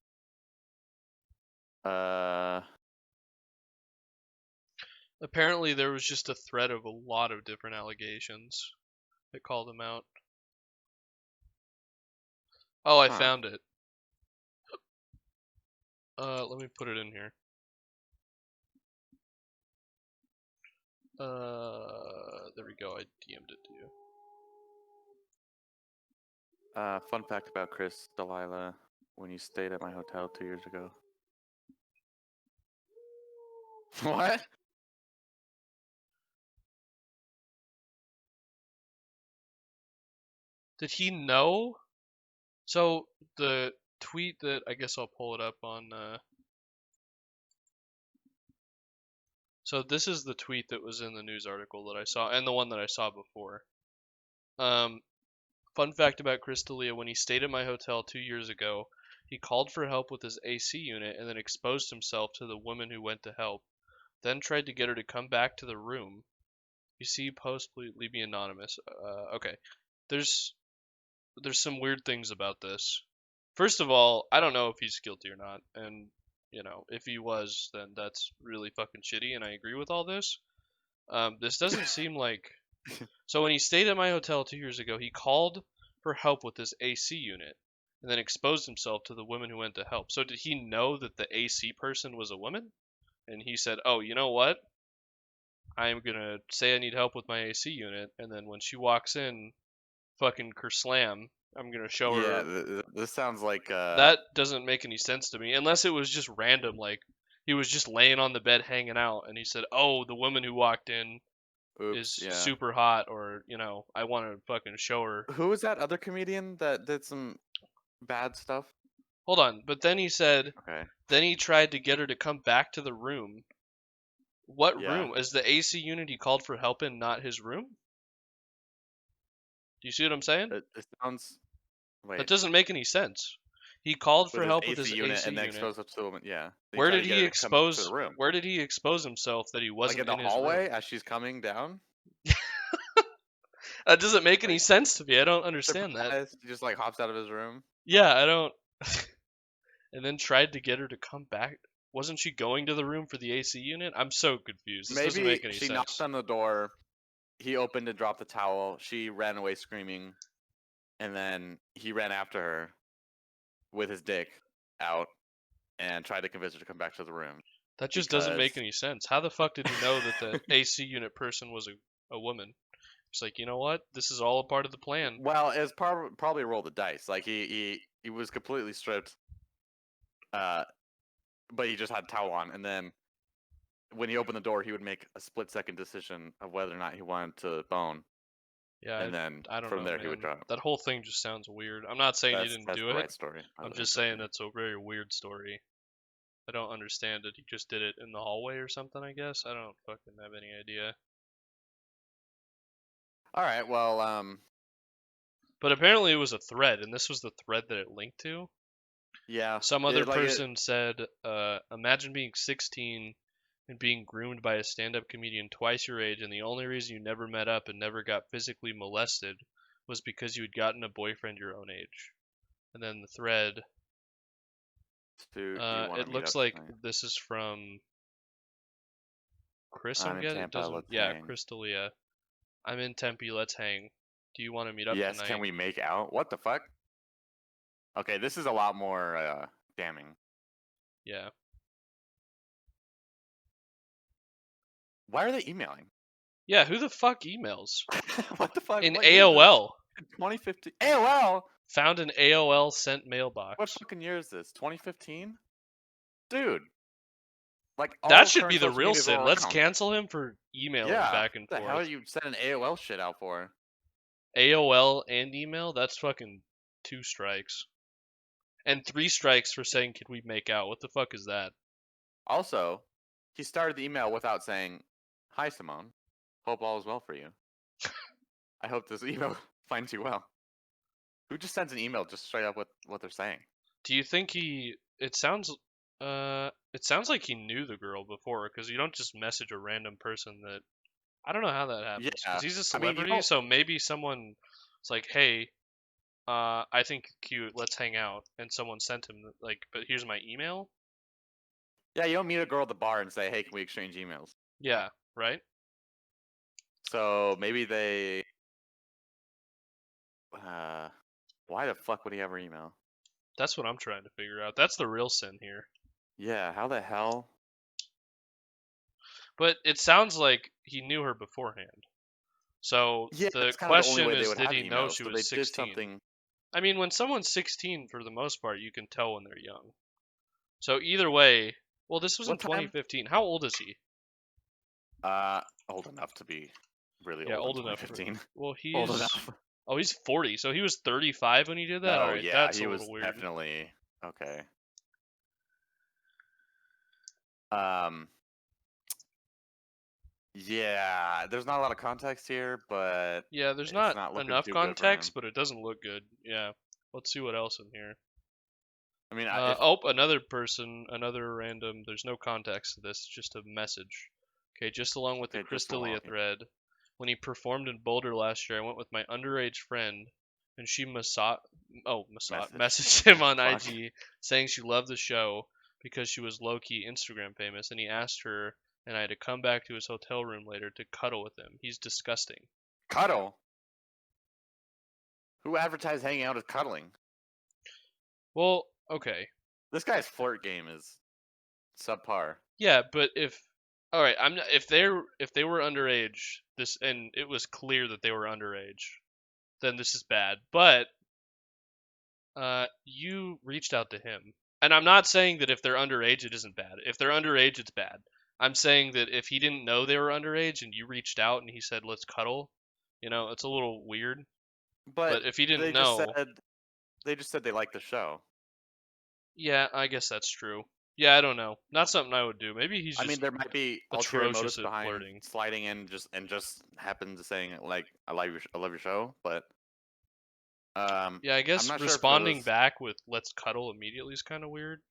Apparently, there was just a thread of a lot of different allegations that called him out. Oh, I Huh. found it. Let me put it in here. There we go. I DM'd it to you. Fun fact about Chris, Delilah, when you stayed at my hotel 2 years ago. What? Did he know? So the tweet that I guess I'll pull it up on. So this is the tweet that was in the news article that I saw, and the one that I saw before. Fun fact about Chris D'Elia: when he stayed at my hotel 2 years ago, he called for help with his AC unit and then exposed himself to the woman who went to help. Then tried to get her to come back to the room. You see post, please leave me anonymous. Okay. There's some weird things about this. First of all, I don't know if he's guilty or not, and if he was, then that's really fucking shitty, and I agree with all this. This doesn't seem like. So when he stayed at my hotel 2 years ago, he called for help with his AC unit, and then exposed himself to the woman who went to help. So did he know that the AC person was a woman? And he said, "Oh, you know what? I'm gonna say I need help with my AC unit, and then when she walks in, fucking kerslam, I'm gonna show Yeah, her." this sounds like That doesn't make any sense to me, unless it was just random, like he was just laying on the bed hanging out, and he said, "Oh, the woman who walked in oops, is yeah. super hot," or I want to fucking show her. Who was that other comedian that did some bad stuff? Hold on, but then he said, Okay. then he tried to get her to come back to the room. What Yeah. room? Is the AC unit he called for help in not his room? Do you see what I'm saying? It sounds. Wait. That doesn't make any sense. He called for With help his with his AC unit AC and then unit. exposed up to the woman. Yeah. Then Where tried did to get he her to come to expose? the room? Where did he expose himself that he Like wasn't in the his hallway room? as she's coming down. That doesn't make any Like, sense to me. I don't understand that. surprise, he just like hops out of his room. Yeah, I don't. And then tried to get her to come back. Wasn't she going to the room for the AC unit? I'm so confused. This doesn't Maybe make any she sense. knocked on the door. He opened and dropped the towel. She ran away screaming, and then he ran after her with his dick out and tried to convince her to come back to the room. That just doesn't make Because- any sense. How the fuck did he know that the AC unit person was a woman? He's like, you know what? This is all a part of the plan. Well, it's probably a roll of the dice. Like he was completely stripped, but he just had a towel on, and then when he opened the door, he would make a split-second decision of whether or not he wanted to bone, Yeah, and then I don't from know, there man. he would drop. That whole thing just sounds weird. I'm not saying he didn't That's do the it. right story. I'm just saying that's a very weird story. I don't understand it. He just did it in the hallway or something, I guess. I don't fucking have any idea. All right. Well, But apparently it was a thread, and this was the thread that it linked to. yeah. Some other person said, imagine being 16 and being groomed by a stand-up comedian twice your age, and the only reason you never met up and never got physically molested was because you had gotten a boyfriend your own age. And then the thread, it looks like this is from Chris, I'm guessing. It doesn't. Yeah, Chris D'Elia. I'm in Tempe. Let's hang. Do you want to meet up Yes. tonight? Can we make out? What the fuck? Okay, this is a lot more damning. Yeah. Why are they emailing? Yeah, who the fuck emails? What the fuck? In What year is AOL. this? 2015. AOL. Found an AOL sent mailbox. What fucking year is this? 2015? Dude. Like that should be the real sin. Let's cancel him for emailing back and forth. forth. How are you sending AOL shit out for? AOL and email? That's fucking 2 strikes. And 3 strikes for saying, "Can we make out?" What the fuck is that? Also, he started the email without saying, "Hi, Simone. Hope all is well for you. I hope this email finds you well." Who just sends an email just straight up with what they're saying? Do you think he? It sounds like he knew the girl before, because you don't just message a random person that. I don't know how that happens. Because he's a celebrity, so maybe someone. It's like, hey, I think you're cute. Let's hang out. And someone sent him like, but here's my email. Yeah, you don't meet a girl at the bar and say, "Hey, can we exchange emails?" Yeah, right. So maybe they. Why the fuck would he ever email? That's what I'm trying to figure out. That's the real sin here. Yeah, how the hell? But it sounds like he knew her beforehand. So Yeah, the that's kinda the only question way they is, would did have he know emails, she so was they did 16? something. I mean, when someone's 16, for the most part, you can tell when they're young. So either way, well, this was in What time? 2015. How old is he? Old enough to be really Yeah, old old in enough. 2015. Well, Old he's enough. oh, he's 40, so he was 35 when he did that. All No, right, yeah, that's he a was little weird. definitely okay. Um, yeah, there's not a lot of context here, but Yeah, there's it's not not looking enough too good for him. context, but it doesn't look good. Yeah, let's see what else in here. I mean, Another person, another random. There's no context to this, just a message. Okay, just along with the okay, just along. Crystalia thread. When he performed in Boulder last year, I went with my underage friend, and she messaged him on Fuck. IG saying she loved the show because she was low-key Instagram famous, and he asked her and I to come back to his hotel room later to cuddle with him. He's disgusting. Cuddle. Who advertised hanging out as cuddling? Well, okay. This guy's flirt game is subpar. Yeah, but all right, I'm not, if they were underage, this and it was clear that they were underage, then this is bad. But you reached out to him. And I'm not saying that if they're underage it isn't bad. If they're underage it's bad. I'm saying that if he didn't know they were underage and you reached out and he said let's cuddle, it's a little weird. But if he didn't know, they just said they liked the show. yeah, I guess that's true. Yeah, I don't know. Not something I would do. Maybe he's just I mean, there might be ulterior atrocious motives at behind flirting. sliding in just happen to saying like I love your show, but Yeah, I guess I'm not sure if it responding was back with "let's cuddle" immediately is kind of weird.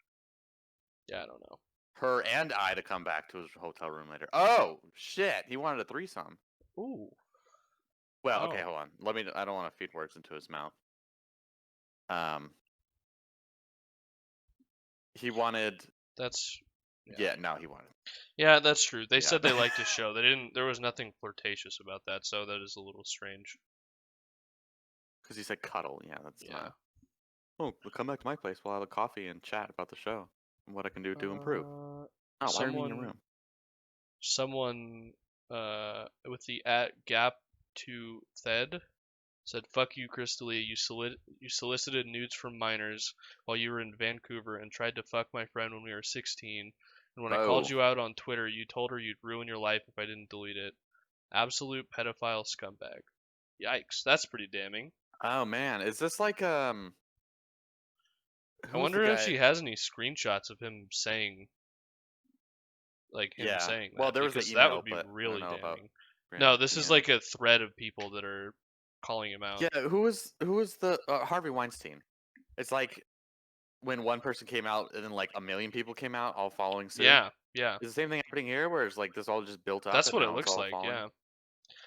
Yeah, I don't know. her and I to come back to his hotel room later. Oh shit, he wanted a threesome. Ooh. Well, okay, Oh. hold on. I don't want to feed words into his mouth. He wanted. That's Yeah, no, he wanted. Yeah, that's true. They Yeah. said they liked his show. They didn't. There was nothing flirtatious about that, so that is a little strange. Because he said cuddle. Yeah, that's Yeah. not. Oh, come back to my place. We'll have a coffee and chat about the show and what I can do to improve. Oh, why are you in your room? Someone with the @gap2thed said, "Fuck you, Crystalia. You solicited nudes from minors while you were in Vancouver and tried to fuck my friend when we were 16. And when I called you out on Twitter, you told her you'd ruin your life if I didn't delete it. Absolute pedophile scumbag." Yikes, that's pretty damning. Oh man, is this like I wonder if she has any screenshots of him saying, saying that. Well, there was an because email, that would be but really I don't know damning. about No, this is DM. like a thread of people that are calling him out. Yeah, who was the Harvey Weinstein? It's like when one person came out and then like a million people came out all following suit. Yeah. Is the same thing happening here where it's like this all just built up? That's and what it now it's looks all like, falling? yeah.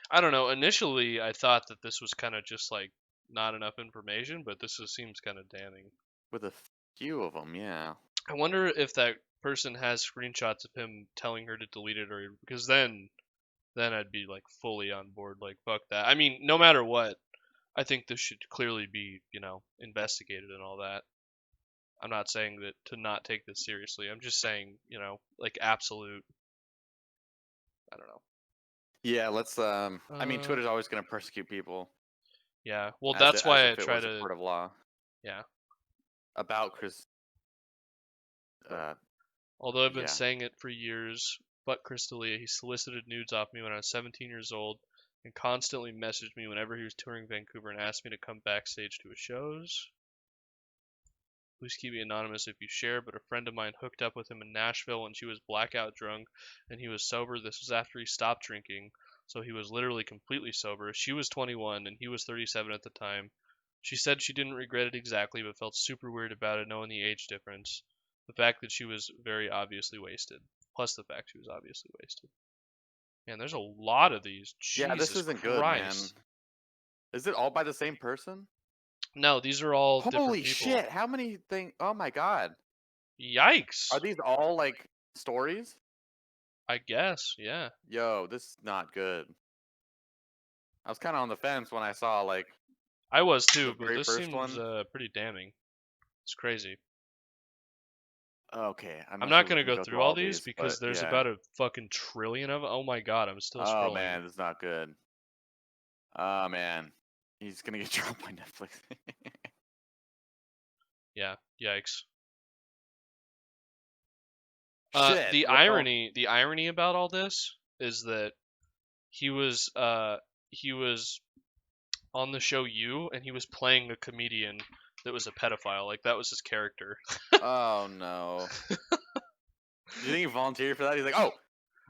I don't know. Initially, I thought that this was kind of just like not enough information, but this seems kind of damning. With a few of them, yeah. I wonder if that person has screenshots of him telling her to delete it, or because then I'd be like fully on board. Like fuck that. I mean, no matter what, I think this should clearly be investigated and all that. I'm not saying that to not take this seriously. I'm just saying like absolute. I don't know. Yeah, let's. I mean, Twitter's always going to persecute people. Yeah, well, that's why I try to. A court of law. Yeah. About Chris. Although I've been saying it for years, but Crystalia, he solicited nudes off me when I was 17 years old, and constantly messaged me whenever he was touring Vancouver and asked me to come backstage to his shows. Please keep me anonymous if you share, but a friend of mine hooked up with him in Nashville when she was blackout drunk and he was sober. This was after he stopped drinking, so he was literally completely sober. She was 21 and he was 37 at the time. She said she didn't regret it exactly, but felt super weird about it knowing the age difference. The fact that she was very obviously wasted. Plus the fact she was obviously wasted. Man, there's a lot of these. Jesus this isn't Christ. good, man. Is it all by the same person? No, these are all different people. Holy shit, how many things? Oh my god. Yikes. Are these all, like, stories? I guess, yeah. Yo, this is not good. I was kind of on the fence when I saw, like... I was too, but this seems pretty damning. It's crazy. Okay, I'm not going to go through all these because there's about a fucking trillion of them. Oh my god, I'm still scrolling. Oh man, this is not good. Oh man. He's gonna get dropped by Netflix. Yeah. Yikes. Shit. The Well, irony about all this is that he was on the show You, and he was playing a comedian that was a pedophile. Like that was his character. oh no. Do you think he volunteered for that? He's like, oh,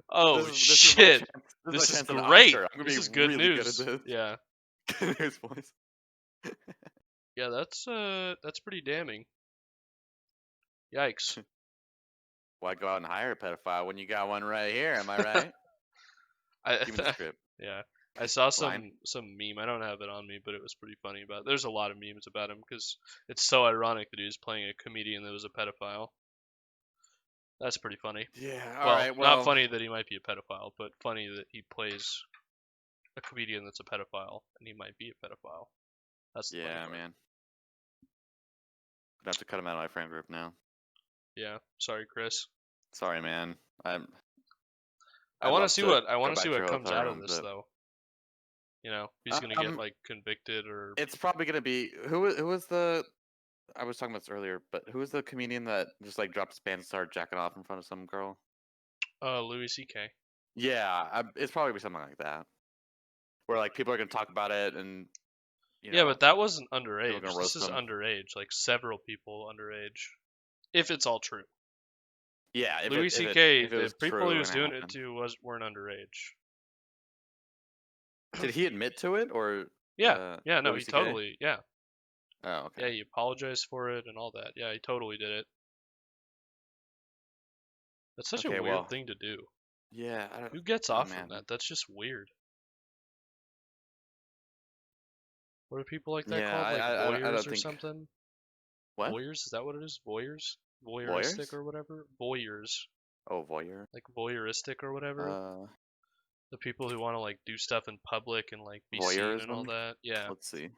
Oh this is my shit! chance. This This is my is chance at an great. Oscar. I'm gonna This be is good really news. good at this. Yeah. Good news, boys. Yeah, that's pretty damning. Yikes. Why go out and hire a pedophile when you got one right here? Am I right? Give me the script. Yeah. I saw Line. some meme. I don't have it on me, but it was pretty funny about. There's a lot of memes about him because it's so ironic that he was playing a comedian that was a pedophile. That's pretty funny. Yeah. Well, All right. not funny that he might be a pedophile, but funny that he plays a comedian that's a pedophile and he might be a pedophile. That's the funny Yeah, part. man. I have to cut him out of my friend group now. Yeah. Sorry, Chris. Sorry, man. I I'd want to love see to what go back to your comes hotel out of room, this but- though. You know, he's gonna get like convicted or. It's probably gonna be who was the. I was talking about this earlier, but who was the comedian that just like dropped his pants and started jacking off in front of some girl? Louis C.K. Yeah, it's probably be something like that, where like people are gonna talk about it and. Yeah, but that wasn't underage. gonna This roast is him. underage. Like several people underage, if it's all true. Yeah, if Louis it- C.K. if it was The people true he was and doing it happened. to weren't underage. Did he admit to it or? Yeah, no, Louis he CK? totally, yeah, Oh, okay. yeah, he apologized for it and all that. Yeah, he totally did it. That's such a Okay, weird well, thing to do. Yeah. Who gets oh, off man. from that? That's just weird. What are people like that Yeah, called? Like I don't voyeurs or think- something? What? Voyeurs? Is that what it is? Voyeurs? Voyeurs? Voyeuristic or whatever? Voyeurs. Oh, voyeur. Like voyeuristic or whatever? The people who want to like do stuff in public and like be seen and all Voyeurism? that. Yeah. Let's see.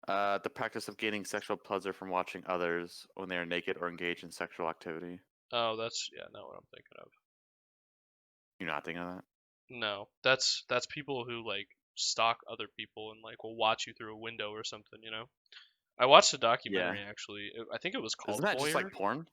The practice of gaining sexual pleasure from watching others when they are naked or engage in sexual activity. Oh, that's not what I'm thinking of. You're not thinking of that? No, that's people who like stalk other people and like will watch you through a window or something. You know. I watched a documentary actually. I think it was called Isn't that Voyeur. just like porn?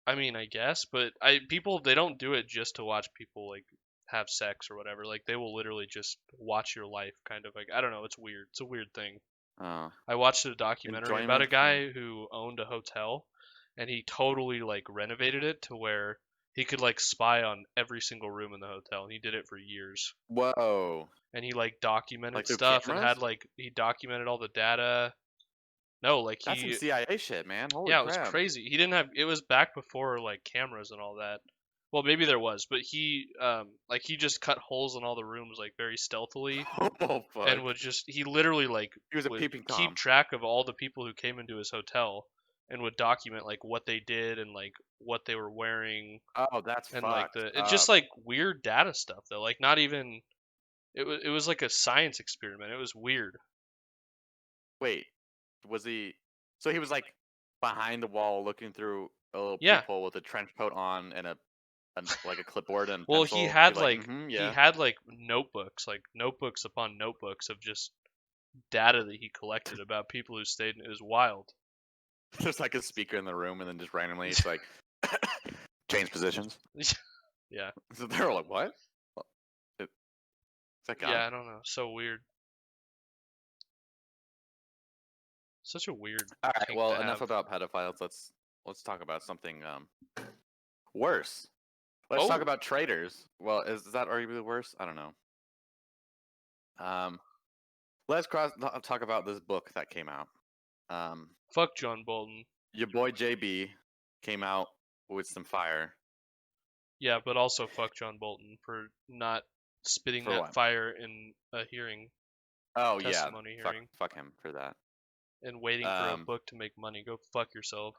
I mean, I guess, but people they don't do it just to watch people like have sex or whatever. Like they will literally just watch your life, kind of like I don't know. It's weird. It's a weird thing. Oh. I watched a documentary about a Enjoyment guy who owned a hotel, and he totally like renovated it to where he could like spy on every single room in the hotel, and he did it for years. Whoa. And he like documented Like through stuff and had cameras? like he documented all the data. No, like That's some he CIA shit, man. Holy yeah, it crap. was crazy. He didn't have it was back before like cameras and all that. Well, maybe there was, but he like he just cut holes in all the rooms like very stealthily Oh, fuck. and would just he literally like He was a would peeping keep Tom. track of all the people who came into his hotel and would document like what they did and like what they were wearing Oh, that's and fucked. like it's just up. like weird data stuff though. Like not even it was like a science experiment. It was weird. Wait, was he? So he was like behind the wall, looking through a little Yeah. peephole with a trench coat on and like a clipboard and Well, pencil. he had He's like yeah. he had like notebooks upon notebooks of just data that he collected about people who stayed. It was wild. There's like a speaker in the room, and then just randomly it's like change positions. Yeah. So they're like, what? Is that God? Yeah, I don't know. So weird. Such a weird. All right. kink Well, to enough have. about pedophiles. Let's talk about something worse. Let's talk Oh. about traitors. Well, is that arguably worse? I don't know. Let's talk about this book that came out. Fuck John Bolton. Your boy JB came out with some fire. Yeah, but also fuck John Bolton for not spitting For that what? fire in a hearing Oh yeah, testimony hearing fuck him for that. and waiting for a book to make money. Go fuck yourself.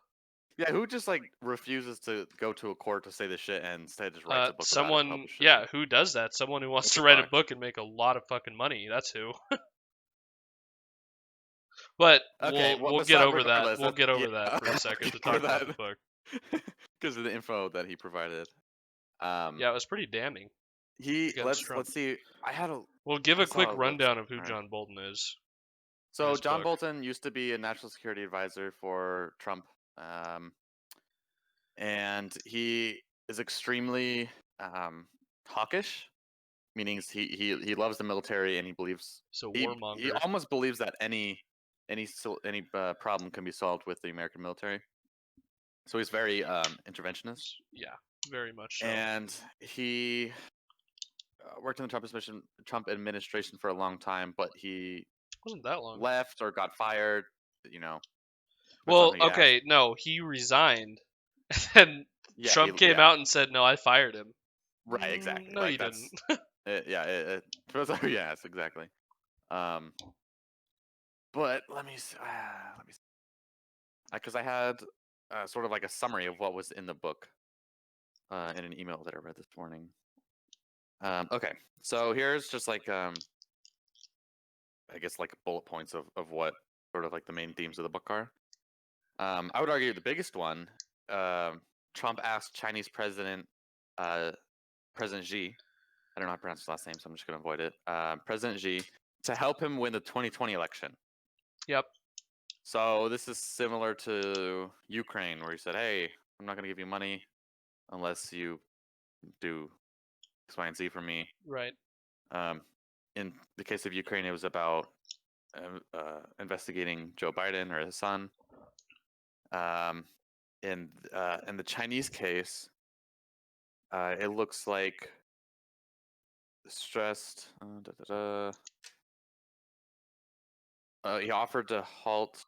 Yeah, who just like refuses to go to a court to say this shit and instead just writes a book about it and Someone, publishes it? yeah, who does that? Someone who wants What to the write a fuck? book and make a lot of fucking money. That's who. But Okay, we'll well, get over that. regardless, We'll that's- get over yeah, that for a okay, second to for talk about that. the book. Because of the info that he provided. Yeah, it was pretty damning. He against Trump. let's see. I had a We'll give I a saw quick a rundown of who Alright. John Bolton is. So his John book. Bolton used to be a national security advisor for Trump, and he is extremely hawkish, meaning he loves the military and he believes So he warmonger. almost believes that any problem can be solved with the American military. So he's very interventionist, Yeah, very much so. and he worked in the Trump administration for a long time, but he Wasn't that long. left or got fired. You know. depends on Well, who you ask. okay, no, he resigned, and Yeah, Trump came out and said, "No, I fired him." Right, exactly. No, Like you that's didn't. depends on who you ask, exactly. Um, but let me see, because I had sort of like a summary of what was in the book in an email that I read this morning. Okay, so here's just like I guess like bullet points of what sort of like the main themes of the book are. I would argue the biggest one. Trump asked Chinese President Xi. I don't know how to pronounce his last name, so I'm just going to avoid it. President Xi to help him win the 2020 election. Yep. So this is similar to Ukraine, where he said, "Hey, I'm not going to give you money unless you do X, Y, and Z for me." Right. In the case of Ukraine, it was about investigating Joe Biden or his son. In the Chinese case, it looks like stressed. He offered to halt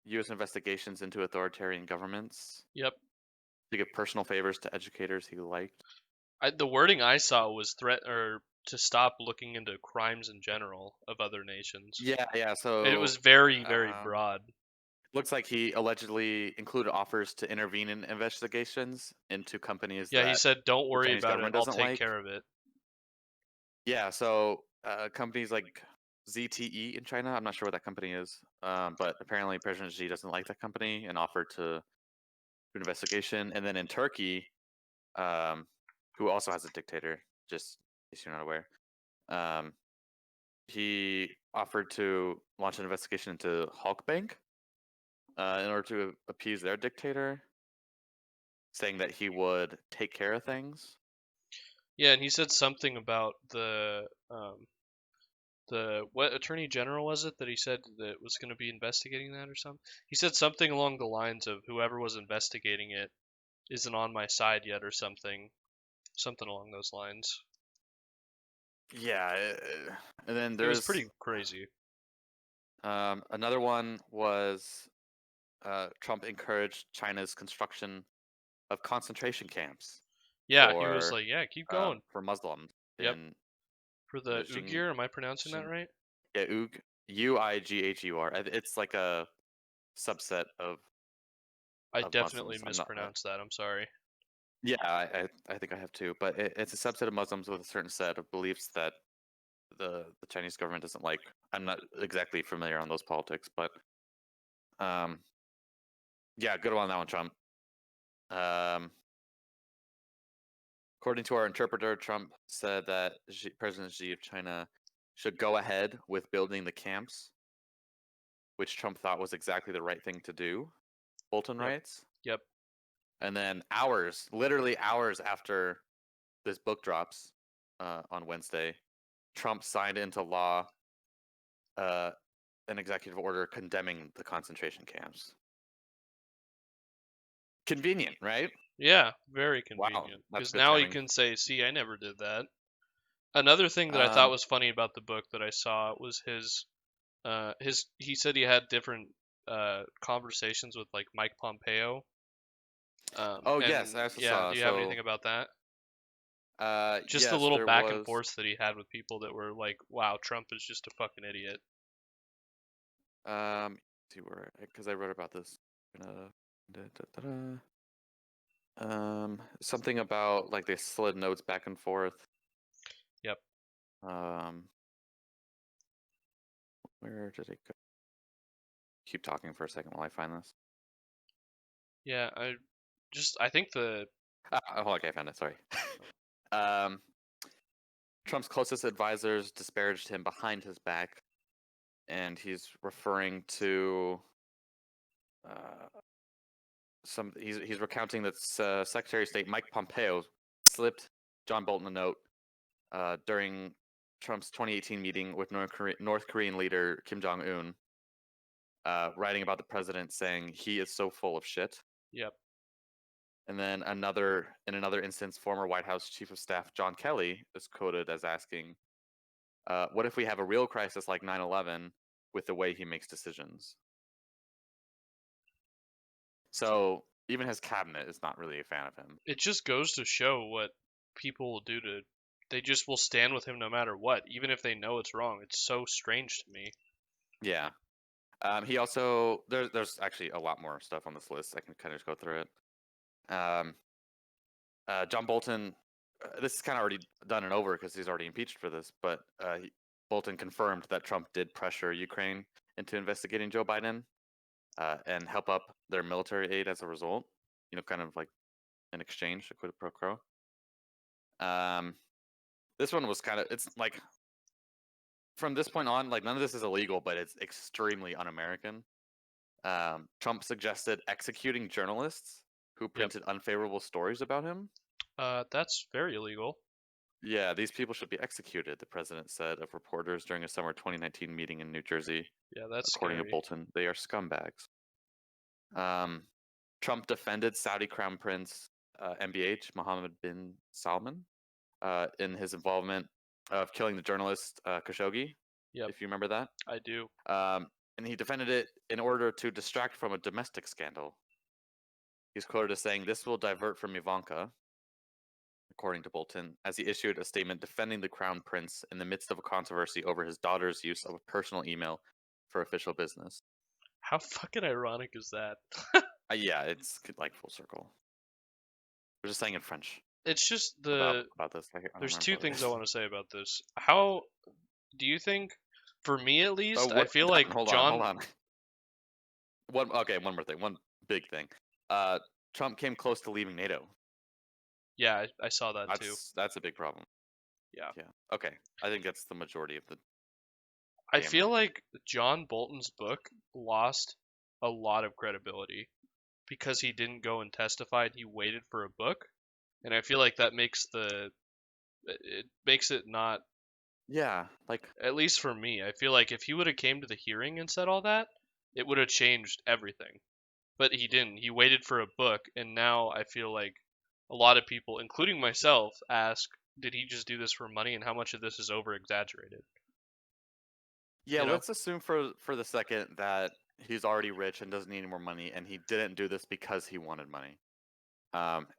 U.S. investigations into authoritarian governments. Yep. To give personal favors to educators he liked. The wording I saw was threat or to stop looking into crimes in general of other nations. Yeah. So it was very, very broad. Looks like he allegedly included offers to intervene in investigations into companies. Yeah, that he said, "Don't worry Chinese about it. government I'll doesn't take like." care of it." Yeah, so companies like ZTE in China, I'm not sure what that company is, but apparently President Xi doesn't like that company and offered to do an investigation. And then in Turkey, who also has a dictator, just in case you're not aware, he offered to launch an investigation into Halkbank in order to appease their dictator, saying that he would take care of things. Yeah, and he said something about the what attorney general was it that he said that was going to be investigating that or something? He said something along the lines of whoever was investigating it isn't on my side yet or something along those lines. Yeah, and then It there's was pretty crazy. another one was Trump encouraged China's construction of concentration camps. Yeah, he was like, "Yeah, keep going." For Muslims Yep. in For the Xing, Uyghur, am I pronouncing that right? Yeah, Uighur. It's like a subset of I definitely Muslims. mispronounced that. I'm sorry. Yeah, I think I have too, but it's a subset of Muslims with a certain set of beliefs that the Chinese government doesn't like. I'm not exactly familiar on those politics, but yeah, good one on that one, Trump. According to our interpreter, Trump said that President Xi of China should go ahead with building the camps, which Trump thought was exactly the right thing to do. Bolton writes. Yep. And then literally hours after this book drops on Wednesday, Trump signed into law an executive order condemning the concentration camps. Convenient, right? Yeah, very Wow, convenient. that's Because good now he timing. can say, "See, I never did that." Another thing that I thought was funny about the book that I saw was his he said he had different conversations with like Mike Pompeo. Yes, I also yeah, saw. do you have anything about that? Just the Yes, little there back and was. forth that he had with people that were like, "Wow, Trump is just a fucking idiot." See where, because I wrote about this. Something about like they slid notes back and forth. Yep. Where did it go? Keep talking for a second while I find this. Yeah, I think the Okay, I found it. Sorry. Trump's closest advisors disparaged him behind his back, and he's referring to he's recounting that Secretary of State Mike Pompeo slipped John Bolton a note during Trump's 2018 meeting with North Korean leader Kim Jong Un, writing about the president, saying he is so full of shit. Yep. And then in another instance, former White House Chief of Staff John Kelly is quoted as asking, "What if we have a real crisis like 9/11 with the way he makes decisions?" So even his cabinet is not really a fan of him. It just goes to show what people will do to. They just will stand with him no matter what, even if they know it's wrong. It's so strange to me. Yeah. He also there's actually a lot more stuff on this list. I can kind of just go through it. John Bolton, this is kind of already done and over because he's already impeached for this, but Bolton confirmed that Trump did pressure Ukraine into investigating Joe Biden and help up their military aid as a result. Kind of like an exchange, a quid pro quo. This one was it's like, from this point on, like, none of this is illegal, but it's extremely un-American. Trump suggested executing journalists who printed unfavorable stories about him. That's very illegal. Yeah, these people should be executed, the president said of reporters during a summer 2019 meeting in New Jersey. Yeah, that's according scary. to Bolton. They are scumbags. Trump defended Saudi Crown Prince MBH Mohammed bin Salman in his involvement of killing the journalist Khashoggi. Yep. If you remember that. I do. And he defended it in order to distract from a domestic scandal. He's quoted as saying, "This will divert from Ivanka," according to Bolton, as he issued a statement defending the crown prince in the midst of a controversy over his daughter's use of a personal email for official business. How fucking ironic is that? Yeah, it's like full circle. We're just saying in French. It's just about this. There's two things I want to say about this. How do you think, for me at least, I feel like John. Hold on. One more thing. One big thing. Trump came close to leaving NATO. Yeah, I saw that too. That's a big problem. Yeah. Okay. I think that's the majority of the. I feel like John Bolton's book lost a lot of credibility because he didn't go and testify and he waited for a book. And I feel like that makes it not. Yeah, like, at least for me, I feel like if he would have came to the hearing and said all that, it would have changed everything. But he didn't. He waited for a book, and now I feel like a lot of people, including myself, ask, did he just do this for money, and how much of this is over exaggerated? Yeah, let's assume for the second that he's already rich and doesn't need any more money, and he didn't do this because he wanted money.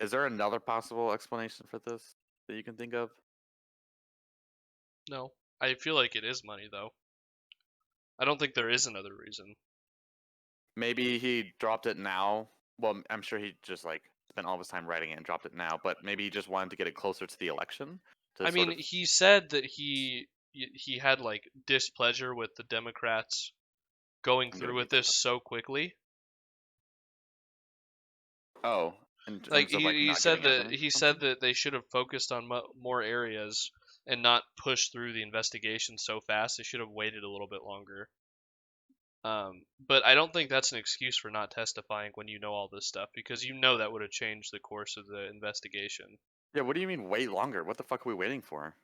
Is there another possible explanation for this that you can think of? No. I feel like it is money, though. I don't think there is another reason. Maybe he dropped it now. Well, I'm sure he just spent all of his time writing it and dropped it now, but maybe he just wanted to get it closer to the election. I mean, he said that he had displeasure with the Democrats going through with this so quickly. Oh, he said that they should have focused on more areas and not pushed through the investigation so fast. They should have waited a little bit longer. But I don't think that's an excuse for not testifying when you know all this stuff, because that would have changed the course of the investigation. Yeah, what do you mean wait longer? What the fuck are we waiting for?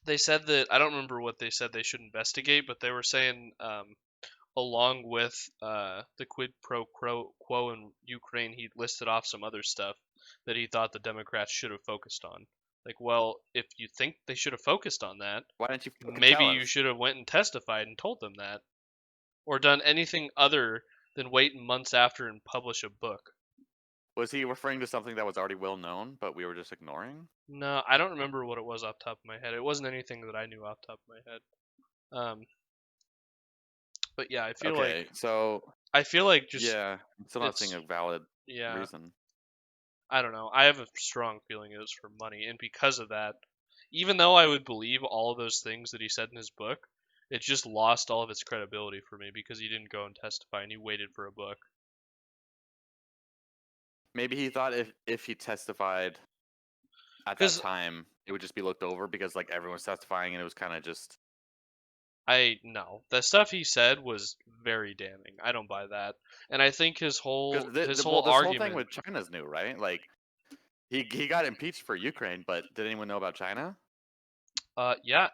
They said that, I don't remember what they said they should investigate, but they were saying along with the quid pro quo in Ukraine, he listed off some other stuff that he thought the Democrats should have focused on. Like, well, if you think they should have focused on that, why didn't you maybe you should have went and testified and told them that, or done anything other than wait months after and publish a book. Was he referring to something that was already well known, but we were just ignoring? No, I don't remember what it was off the top of my head. It wasn't anything that I knew off the top of my head. But yeah, I feel like just I'm still not seeing a valid reason. I don't know. I have a strong feeling it was for money, and because of that, even though I would believe all of those things that he said in his book, it just lost all of its credibility for me because he didn't go and testify and he waited for a book. Maybe he thought if he testified at that time, it would just be looked over because everyone's testifying and it was kind of just. No. The stuff he said was very damning. I don't buy that. And I think his whole Because his this whole whole thing argument. with China's new, right? Like he got impeached for Ukraine, but did anyone know about China? Yeah,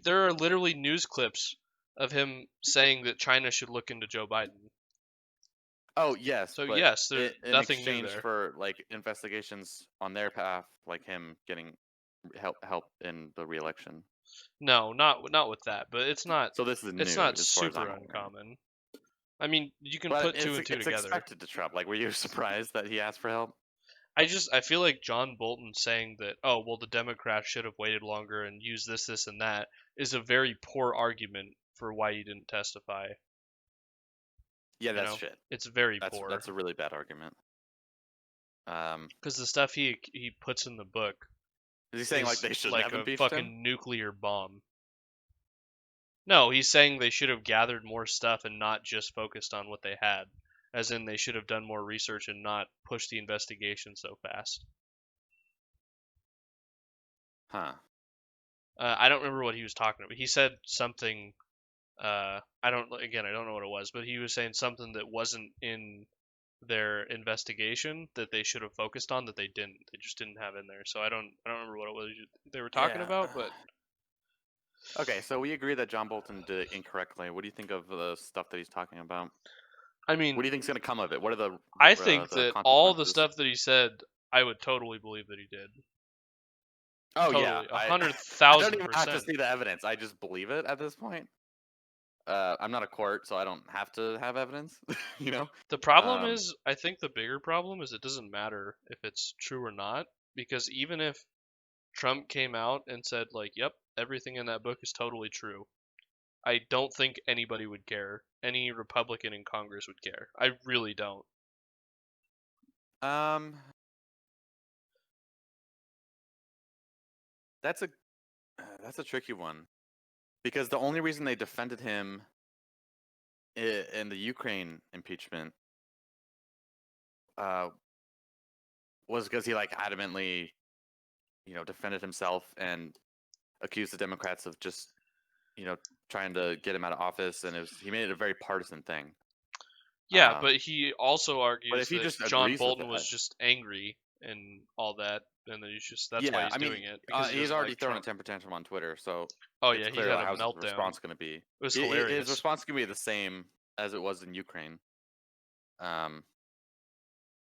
there are literally news clips of him saying that China should look into Joe Biden. Oh yes, So but yes, there's in nothing new exchange there. for like investigations on their behalf, like him getting help in the re-election. No, not with that, but it's not So this is new as far as super I'm aware. uncommon. I mean, you can But put two and two it's together. expected to Trump. Like, were you surprised that he asked for help? I feel like John Bolton saying that, oh well, the Democrats should have waited longer and used this, and that is a very poor argument for why he didn't testify. Yeah, You that's know, shit. it's very poor. That's a really bad argument. Because the stuff he puts in the book Is he saying like is they shouldn't like have a impeached him? fucking nuclear bomb. No, he's saying they should have gathered more stuff and not just focused on what they had. As in, they should have done more research and not pushed the investigation so fast. Huh. I don't remember what he was talking about. He said something. I don't know what it was, but he was saying something that wasn't in their investigation that they should have focused on that they didn't. They just didn't have in there. So I don't remember what it was they were talking Yeah. about, but Okay, so we agree that John Bolton did it incorrectly. What do you think of the stuff that he's talking about? I What mean, do you think's gonna come of it? What are I think the that all the consequences? stuff that he said, I would totally believe that he did. Oh Totally, yeah, I don't even have to 100,000%. see the evidence. I just believe it at this point. I'm not a court, so I don't have to have evidence. You know. The problem Um, is, I think the bigger problem is it doesn't matter if it's true or not, because even if Trump came out and said, like, yep, everything in that book is totally true, I don't think anybody would care. Any Republican in Congress would care. I really don't. um, that's a tricky one because the only reason they defended him in the Ukraine impeachment uh, was because he like adamantly, defended himself and accused the Democrats of just, trying to get him out of office, and he made it a very partisan thing. Yeah, Um, but he also but argues if he that just John agrees with Bolton was that, just angry and all that, and that that's why yeah, he's I mean, doing it because he he's doesn't already like thrown a Trump. temper tantrum on Twitter, so Oh it's yeah, he clear had a how's his meltdown. response going to be. It was His hilarious. response can be the same as it was in Ukraine, um,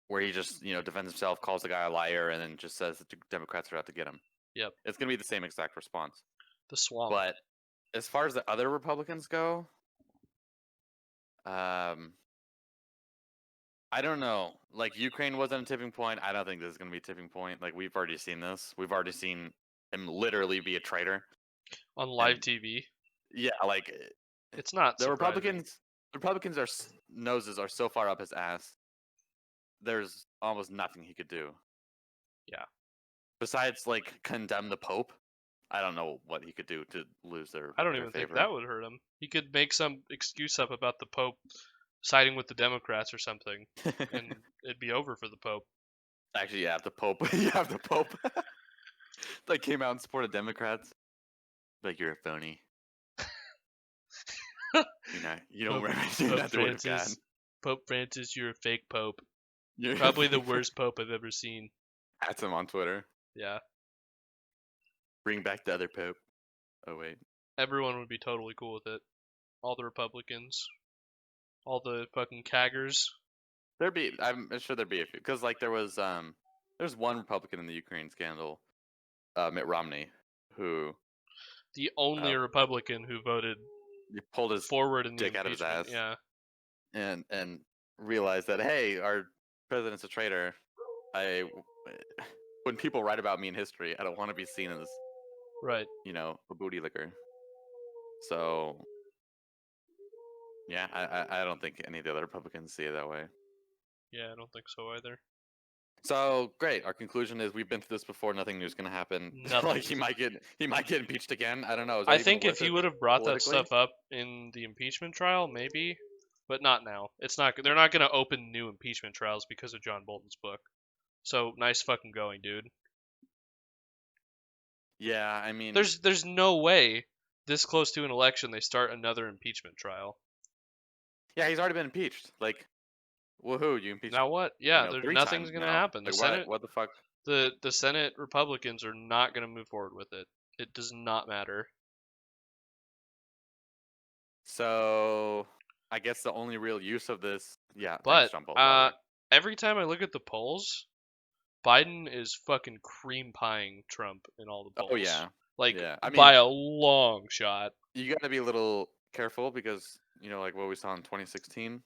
where he just defends himself, calls the guy a liar, and then just says that the Democrats are out to get him. Yep, It's going to be the same exact response. the swamp. But as far as the other Republicans go, I don't know. Like Ukraine wasn't a tipping point. I don't think this is going to be a tipping point. Like we've already seen this. We've already seen him literally be a traitor On live and TV. yeah, like It's not the surprising. Republicans are noses are so far up his ass. There's almost nothing he could do. Yeah. Besides like condemn the Pope. I don't know what he could do to lose I don't their even think favor. that would hurt him. He could make some excuse up about the Pope siding with the Democrats or something, and it'd be over for the Pope. Actually, yeah, the Pope. You have the Pope. Like came out and supported Democrats. Like you're a phony. You don't represent that the word of God. Pope Francis, you're a fake Pope. You're Probably the worst Pope I've ever seen. That's him on Twitter. Yeah. Bring back the other Pope. Oh wait. Everyone would be totally cool with it. All the Republicans. All the fucking caggers. I'm sure there'd be a few, because like there's one Republican in the Ukraine scandal, Mitt Romney, who The only Republican who voted pulled his forward in the dick out of his impeachment. ass, Yeah. and realized that hey, our president's a traitor. When people write about me in history, I don't want to be seen as Right. a booty licker. So yeah, I don't think any of the other Republicans see it that way. Yeah, I don't think so either. So great. Our conclusion is we've been through this before. Nothing new is going to happen. Nothing. Like he might get impeached again. I don't know. I think if he would have brought that stuff up in the impeachment trial, maybe, but not now. It's not. They're not going to open new impeachment trials because of John Bolton's book. So nice fucking going, dude. Yeah, I mean, There's no way this close to an election, they start another impeachment trial. Yeah, he's already been impeached. Like, woohoo! You impeached. Now what? Yeah, 3 nothing's times gonna now. happen. The Like, Senate, what the fuck? the Senate Republicans are not gonna move forward with it. It does not matter. So I guess the only real use of this, yeah. But Thanks, John Bolton. every time I look at the polls, Biden is fucking cream pieing Trump in all the polls. Oh yeah, like yeah. I mean, by a long shot. You got to be a little careful because like what we saw in 2016,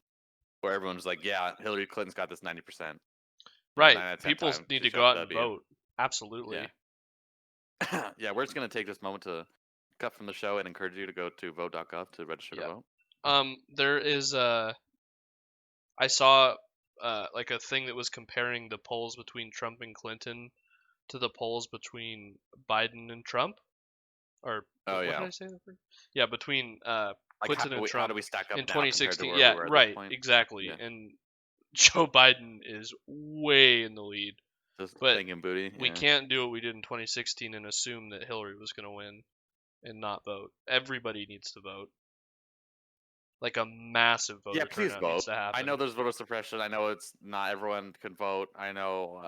where everyone was like, "Yeah, Hillary Clinton's got this 90%." Right. 9 out of 10 People times need she to go shoved out and W. vote. Absolutely. Yeah. Yeah, we're just gonna take this moment to cut from the show and encourage you to go to vote.gov to register to vote. There is I saw like a thing that was comparing the polls between Trump and Clinton to the polls between Biden and Trump. Or what did I say? Yeah, between Clinton and Trump how do we stack up in now 2016. compared to where Yeah, we were at right, this point? exactly. Yeah. And Joe Biden is way in the lead. Just But thinking booty. we can't do what we did in 2016 and assume that Hillary was going to win and not vote. Everybody needs to vote. Like a massive voter turnout needs to happen. I know there's voter suppression. I know it's not everyone can vote. I know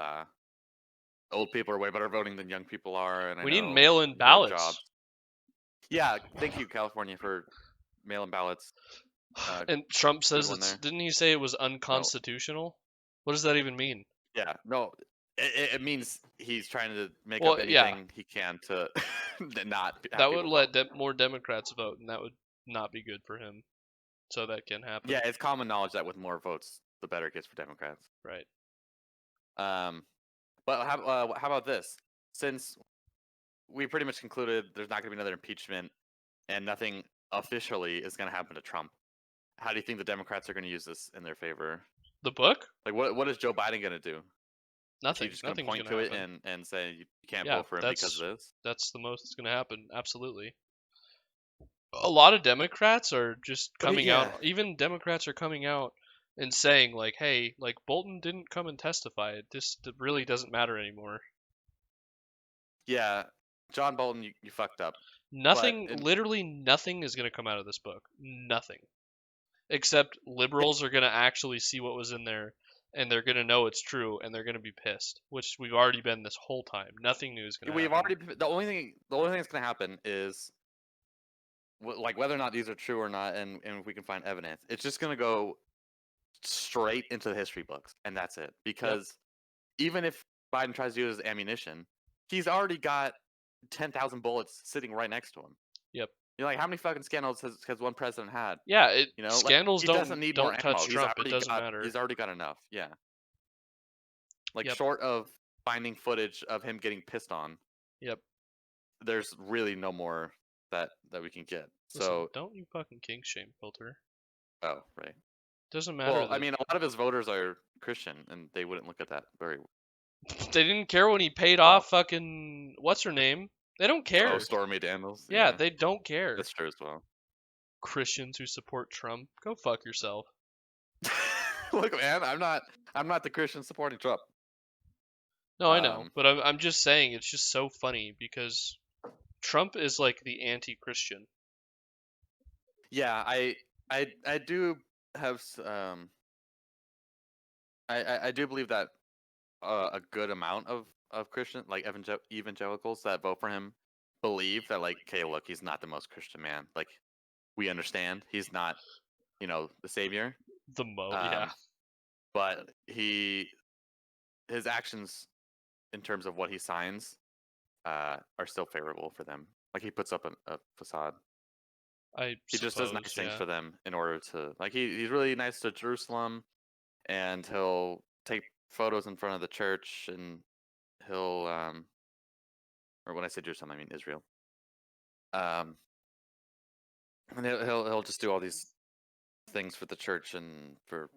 old people are way better voting than young people are, and we need mail-in ballots. Jobs. Yeah, thank you, California, for mail-in ballots. And Trump says didn't he say it was unconstitutional? No. What does that even mean? Yeah, no, it means he's trying to make up anything he can to not. That would let more Democrats vote, and that would not be good for him. So that can happen. Yeah, it's common knowledge that with more votes, the better it gets for Democrats. Right. But how about this? Since we pretty much concluded there's not going to be another impeachment, and nothing officially is going to happen to Trump, how do you think the Democrats are going to use this in their favor? The book? Like, what is Joe Biden going to do? Nothing. He's just going to point to it and say you can't vote for him because of this? That's the most that's going to happen. Absolutely. A lot of Democrats are just coming out. Even Democrats are coming out and saying, like, hey, like, Bolton didn't come and testify. This really doesn't matter anymore. Yeah. John Bolton, you fucked up. Nothing, literally nothing is going to come out of this book. Nothing. Except liberals are going to actually see what was in there, and they're going to know it's true, and they're going to be pissed, which we've already been this whole time. Nothing new is going to happen. The only thing that's going to happen is, like, whether or not these are true or not, and if we can find evidence, it's just going to go straight into the history books, and that's it. Because even if Biden tries to use it as ammunition, he's already got 10,000 bullets sitting right next to him. Yep. You're like, how many fucking scandals has one president had? Yeah, scandals doesn't need more touch ammo. Trump. It doesn't matter. He's already got enough. Yeah. Like, short of finding footage of him getting pissed on. Yep. There's really no more that we can get. Listen, so don't you fucking king shame, Filter. Oh, right. Doesn't matter. Well, I mean, a lot of his voters are Christian, and they wouldn't look at that very. They didn't care when he paid off fucking what's her name. They don't care. Oh, Stormy Daniels. Yeah, they don't care. That's true as well. Christians who support Trump, go fuck yourself. Look, man, I'm not the Christian supporting Trump. No, I know, but I'm just saying it's just so funny because Trump is like the anti-Christian. Yeah, I do have I do believe that a good amount of Christian, like evangelicals that vote for him, believe that, like, okay, look, he's not the most Christian man. Like, we understand he's not, the savior. Yeah. But his actions in terms of what he signs are still favorable for them. Like, he puts up a facade. He just does nice things for them in order to, like, he's really nice to Jerusalem, and he'll take photos in front of the church, and he'll or when I say Jerusalem, I mean Israel. And he'll just do all these things for the church and for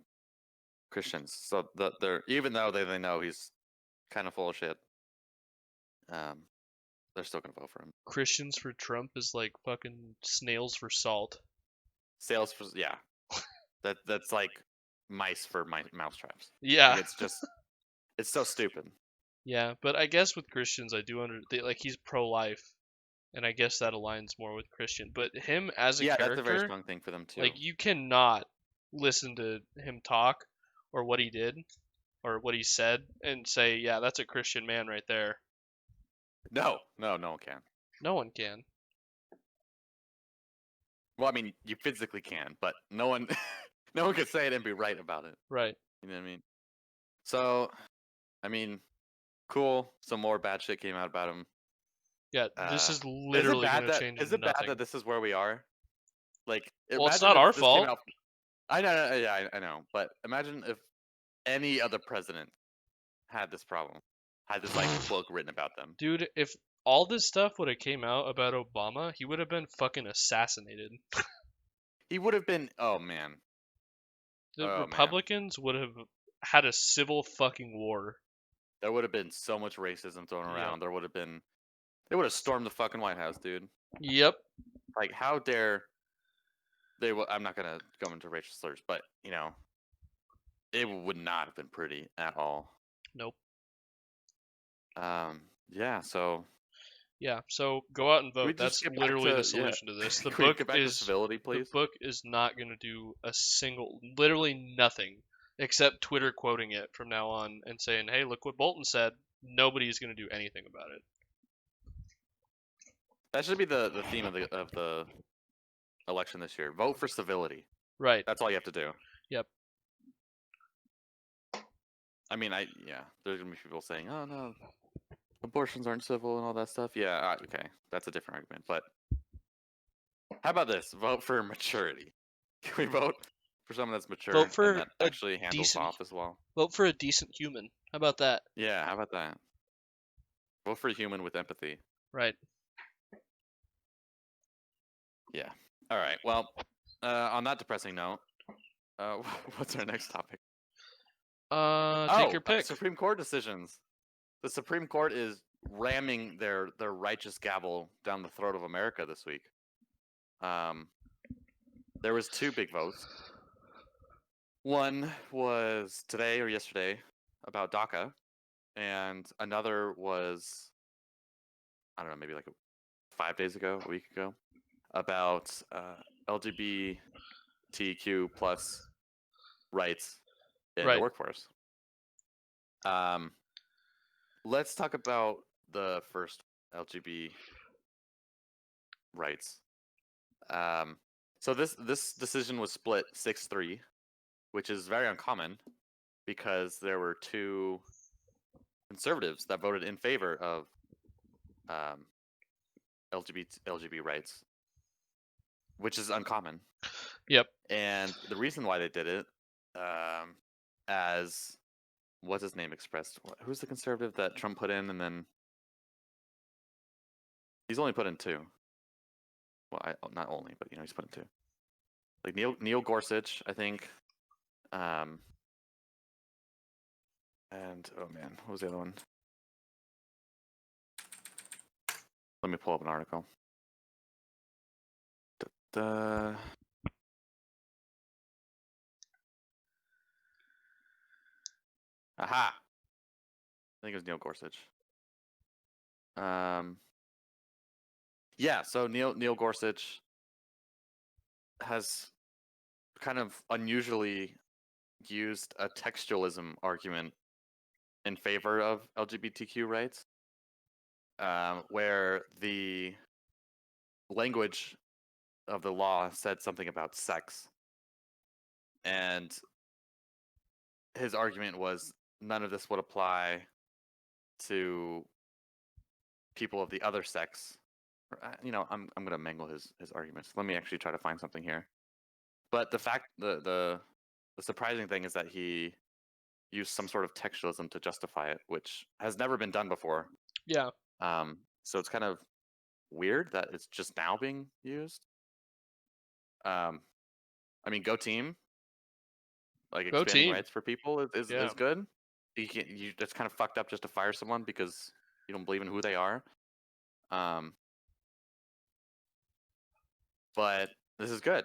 Christians. So they're, even though they know he's kind of full of shit, they're still gonna vote for him. Christians for Trump is like fucking snails for salt. Sales for that's like mice for mousetraps. Yeah, like, it's so stupid. Yeah, but I guess with Christians, I do like he's pro-life, and I guess that aligns more with Christian. But him as a Yeah, that's a very character, strong thing for them too. like you cannot listen to him talk or what he did or what he said and say, yeah, that's a Christian man right there. No one can. No one can. Well, I mean, you physically can, but no one can say it and be right about it. Right. You know what I mean? So, I mean, cool. Some more bad shit came out about him. Yeah, this is Is it literally bad going to change is it bad nothing. that this is where we are? Like, Well, it's imagine not if our this came fault. out. I know, yeah, I know. But imagine if any other president had this problem, had this like book written about them. Dude, if all this stuff would have came out about Obama, he would have been fucking assassinated. He would have been. Oh man. The Oh man. Republicans would have had a civil fucking war. There would have been so much racism thrown around. Yep. There would have been. They would have stormed the fucking White House, dude. Yep. Like, how dare they? I'm not gonna go into racial slurs, but you know, it would not have been pretty at all. Nope. Yeah. So. Yeah, so go out and Can we vote. just That's get back literally to- the solution to this. The Can we book get back to is civility, please? the book is not going to do literally nothing except Twitter quoting it from now on and saying, "Hey, look what Bolton said." Nobody's going to do anything about it. That should be the theme of the election this year. Vote for civility. Right. That's all you have to do. Yep. I mean, there's gonna be people saying, "Oh no, abortions aren't civil and all that stuff." Yeah, okay, that's a different argument. But how about this? Vote for maturity. Can we vote for someone that's mature Vote for and that a actually handles decent- office well? Vote for a decent human. How about that? Yeah, how about that? Vote for a human with empathy. Right. Yeah. All right. Well, on that depressing note, what's our next topic? Take your pick. Supreme Court decisions. The Supreme Court is ramming their righteous gavel down the throat of America this week. There was two big votes. One was today or yesterday about DACA, and another was, I don't know, maybe like 5 days ago, a week ago, about LGBTQ plus rights in the workforce. Let's talk about the first LGBT rights. So this decision was split 6-3, which is very uncommon because there were two conservatives that voted in favor of LGBT rights, which is uncommon. Yep. And the reason why they did it, as what's his name expressed? Who's the conservative that Trump put in, and then he's only put in two. Well, not only, but he's put in two. Like Neil Gorsuch, I think. And oh man, what was the other one? Let me pull up an article. Aha! I think it was Neil Gorsuch. Yeah, so Neil Gorsuch has kind of unusually used a textualism argument in favor of LGBTQ rights, where the language of the law said something about sex, and his argument was none of this would apply to people of the other sex. I'm gonna mangle his arguments. Let me actually try to find something here. But the surprising thing is that he used some sort of textualism to justify it, which has never been done before. Yeah. So it's kind of weird that it's just now being used. I mean, go team. Like expanding rights for people is good. It's kind of fucked up just to fire someone because you don't believe in who they are. But this is good.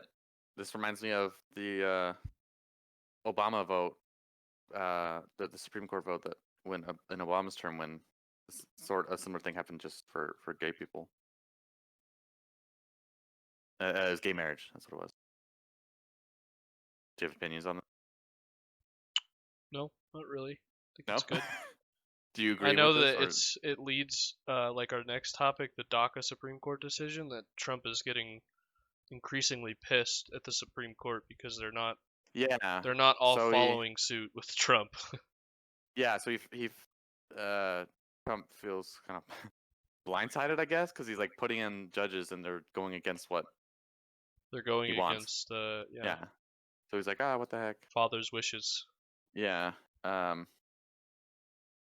This reminds me of the Obama vote, the Supreme Court vote that when in Obama's term when a similar thing happened just for gay people. It was gay marriage. That's what it was. Do you have opinions on that? No, not really. I think No. it's good. Do you agree I know with this? that it leads like our next topic, the DACA Supreme Court decision, that Trump is getting increasingly pissed at the Supreme Court because they're not Yeah. all So following suit with Trump. Yeah. So Trump feels kind of blindsided, I guess, because he's like putting in judges and they're going against what They're going he wants. against Yeah. So he's like, what the heck? father's wishes. Yeah.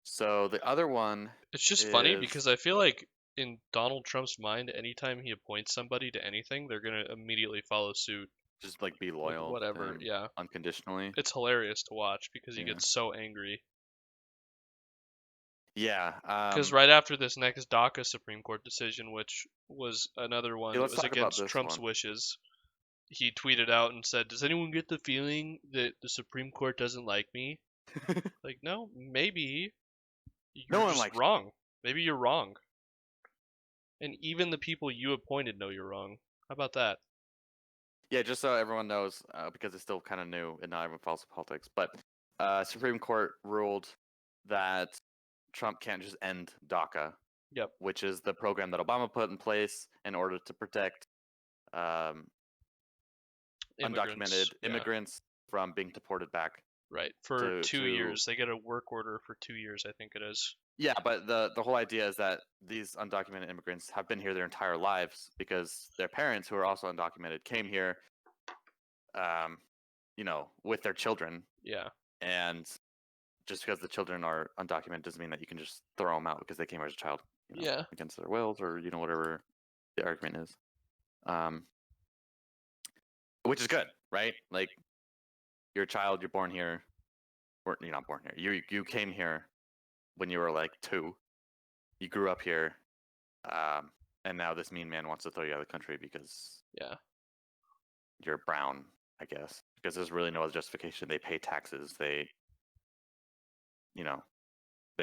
So the other one It's just funny is because I feel like in Donald Trump's mind, anytime he appoints somebody to anything, they're gonna immediately follow suit just like be with loyal to whatever. him Yeah, unconditionally. it's hilarious to watch because he Yeah. gets so angry. Yeah. Because right after this next DACA Supreme Court decision, which was another one that let's was talk about against this Trump's one. wishes, he tweeted out and said, "Does anyone get the feeling that the Supreme Court doesn't like me?" Like, no, maybe No you're one just likes. wrong. Maybe you're wrong. And even the people you appointed know you're wrong. How about that? Yeah, just so everyone knows, because it's still kind of new and not everyone follows politics, but Supreme Court ruled that Trump can't just end DACA, Yep. which is the program that Obama put in place in order to protect undocumented immigrants from being deported back. Right. For 2 years. They get a work order for 2 years, I think it is. Yeah, but the whole idea is that these undocumented immigrants have been here their entire lives because their parents, who are also undocumented, came here, with their children. Yeah. And just because the children are undocumented doesn't mean that you can just throw them out because they came here as a child, against their wills, or whatever the argument is. Which is good, right? Like, you're a child, you're born here, or you're not born here. You came here when you were like 2. You grew up here, and now this mean man wants to throw you out of the country because you're brown, I guess. Because there's really no other justification. They pay taxes. They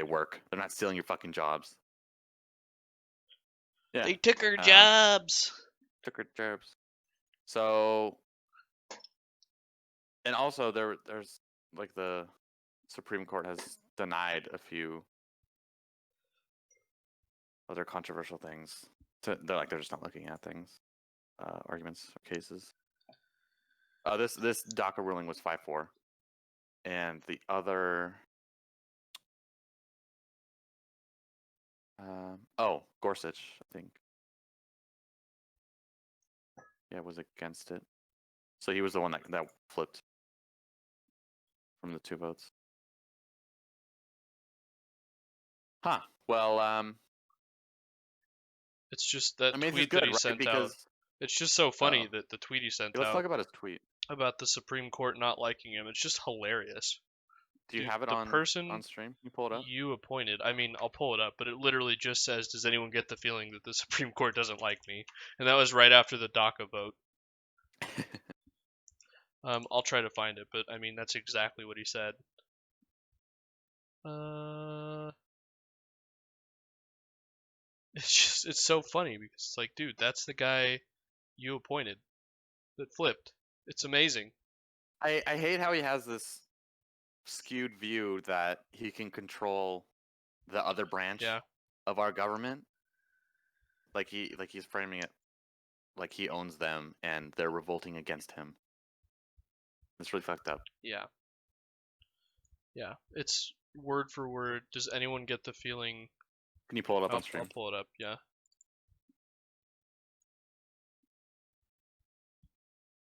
work. They're not stealing your fucking jobs. Yeah. They took our jobs. So, and also there's like the Supreme Court has denied a few other controversial things. They're just not looking at things, arguments or cases. This DACA ruling was 5-4, and the other. Gorsuch, I think. Yeah, was against it. So he was the one that flipped from the 2 votes. Huh. Well, it's just that tweet good, that he sent out. It's just so funny that the tweet he sent out. Let's talk about his tweet. About the Supreme Court not liking him. It's just hilarious. Do you have it on stream? You pull it up? You appointed. I mean, I'll pull it up, but it literally just says, "Does anyone get the feeling that the Supreme Court doesn't like me?" And that was right after the DACA vote. I'll try to find it, but I mean, that's exactly what he said. It's so funny because it's like, dude, that's the guy you appointed that flipped. It's amazing. I hate how he has this skewed view that he can control the other branch of our government. Like he's framing it like he owns them and they're revolting against him. It's really fucked up. Yeah. Yeah. It's word for word. Does anyone get the feeling? Can you pull it up on stream? I'll pull it up, yeah.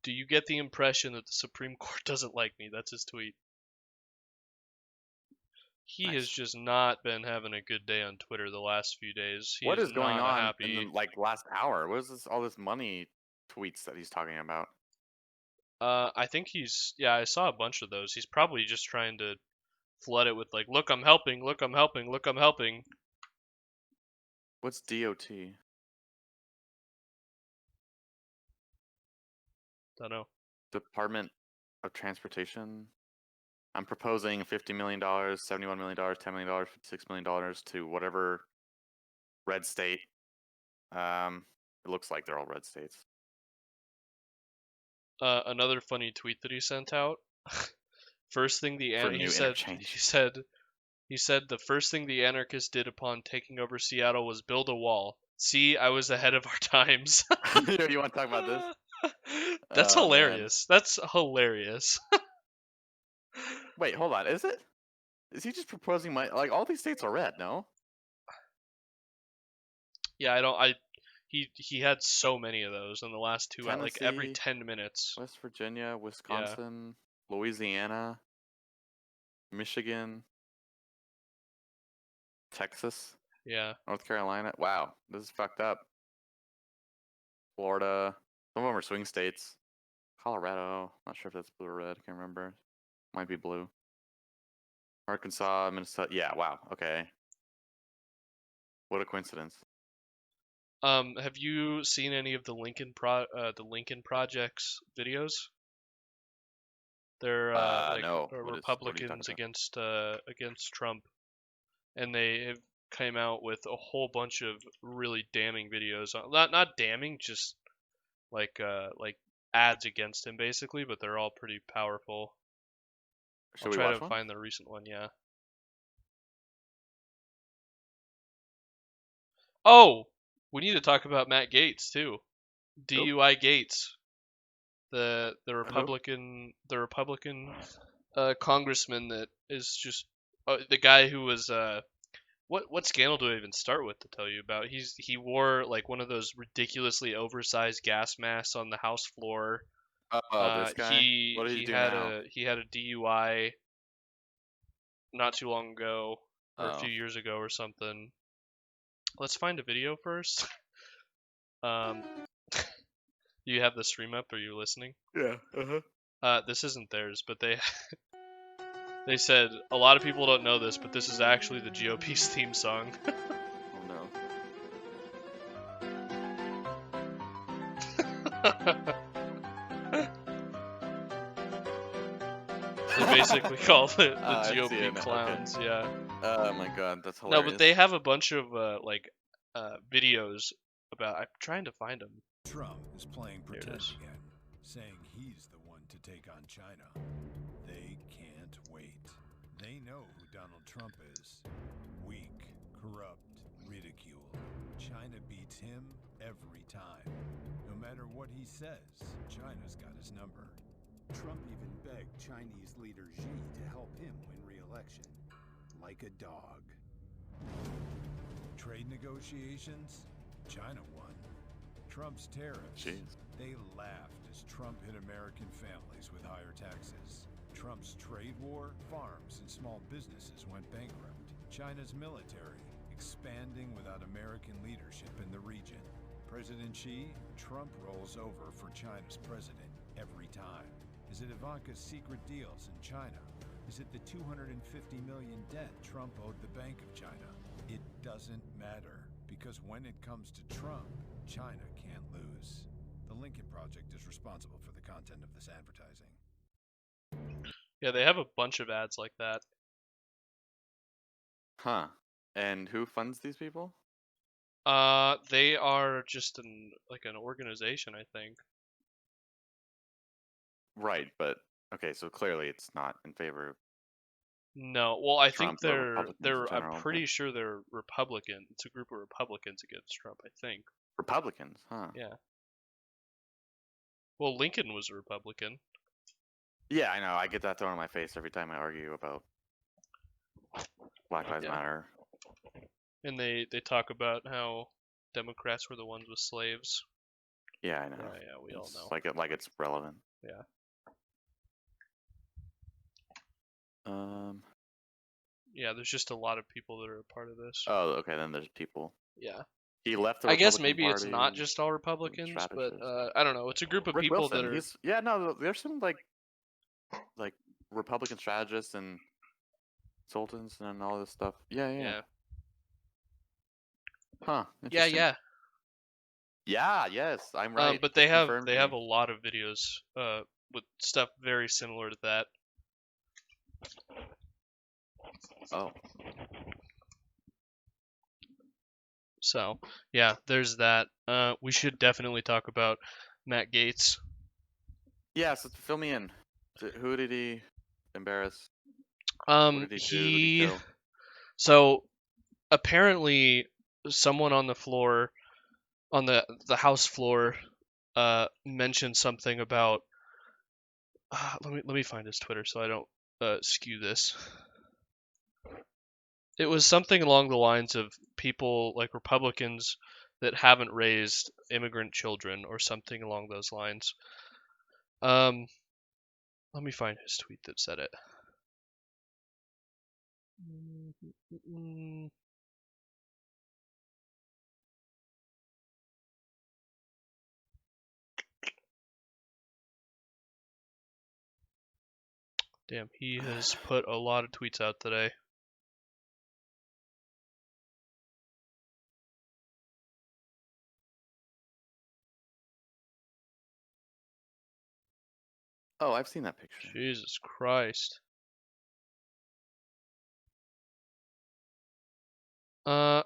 Do you get the impression that the Supreme Court doesn't like me? That's his tweet. He has just not been having a good day on Twitter the last few days. What is going on in the last hour? What is all this money tweets that he's talking about? I think I saw a bunch of those. He's probably just trying to flood it with like, look, I'm helping, look, I'm helping, look, I'm helping. What's DOT? Don't know. Department of Transportation. I'm proposing $50 million, $71 million, $10 million, $56 million to whatever red state. It looks like they're all red states. another funny tweet that he sent out. First thing For new interchange. he said the first thing the anarchists did upon taking over Seattle was build a wall. See, I was ahead of our times. You want to talk about this? That's Oh, man. hilarious. That's hilarious. Wait, hold on. Is it? Is he just proposing like all these states are red? No. Yeah, he had so many of those in the last 2 hours, like every Tennessee, 10 minutes. West Virginia, Wisconsin, Louisiana, Michigan, Texas, Yeah. North Carolina. Wow, this is fucked up. Florida. Some of them are swing states. Colorado. Not sure if that's blue or red. Can't remember. Might be blue. Arkansas, Minnesota. Yeah. Wow. Okay. What a coincidence. Have you seen any of the Lincoln Project's videos? They're no. What are you Republicans talking against Trump, and they have came out with a whole bunch of really damning videos. Not damning, just like ads against him basically, but they're all pretty powerful. Should I'll we try watch to one? find the recent one. Yeah. Oh, we need to talk about Matt Gaetz too. DUI Gates, the Republican congressman that is just the guy who was what scandal do I even start with to tell you about? He wore like one of those ridiculously oversized gas masks on the House floor. This guy. What did he do now? He had a DUI not too long ago or a Oh. few years ago or something. Let's find a video first. Do you have the stream up? Are you listening? Yeah. This isn't theirs, but they said a lot of people don't know this, but this is actually the GOP's theme song. Oh no. They basically call it the I see GOP it now, okay. clowns. Yeah. Oh my god, that's No, hilarious. but they have a bunch of videos about. I'm trying to find them. Trump is playing There it pretend is. again, saying he's the one to take on China. They can't wait. They know who Donald Trump is. Weak, corrupt, ridiculed. China beats him every time. No matter what he says, China's got his number. Trump even begged Chinese leader Xi to help him win re-election. Like a dog. Trade negotiations? China won. Trump's tariffs? Jeez. They laughed as Trump hit American families with higher taxes. Trump's trade war? Farms and small businesses went bankrupt. China's military? Expanding without American leadership in the region. President Xi? Trump rolls over for China's president every time. Is it Ivanka's secret deals in China? Is it the $250 million debt Trump owed the Bank of China? It doesn't matter, because when it comes to Trump, China can't lose. The Lincoln Project is responsible for the content of this advertising. Yeah, they have a bunch of ads like that. Huh. And who funds these people? They are just an organization, I think. Right, but okay, so clearly it's not in favor of No, well, I think Trump or Republicans in I'm general, pretty but- sure they're Republican. It's a group of Republicans against Trump, I think. Republicans, huh? Yeah. Well, Lincoln was a Republican. Yeah, I know. I get that thrown in my face every time I argue about Black Lives Yeah. Matter. And they talk about how Democrats were the ones with slaves. Yeah, I know. Yeah, we all It's know. like it's relevant. Yeah. Yeah, there's just a lot of people that are a part of this. Oh, okay. Then there's people. Yeah. He left the I guess Republican maybe it's not Party. just all Republicans, but strategists. I don't know. It's a group of Rick people Wilson. that are. He's there's some like Republican strategists and consultants and all this stuff. Yeah. Huh. Yeah, interesting. yeah. Yeah, yes, I'm right. But they have Confirmed a me. lot of videos with stuff very similar to that. Oh. So yeah, there's that. We should definitely talk about Matt Gaetz. Yeah, so fill me in. Who did he embarrass? What did he do? Who did he kill? So apparently someone on the floor, on the house floor, mentioned something about. Let me find his Twitter so I don't skew this. It was something along the lines of people like Republicans that haven't raised immigrant children or something along those lines. Let me find his tweet that said it. Damn, he has put a lot of tweets out today. Oh, I've seen that picture. Jesus Christ. What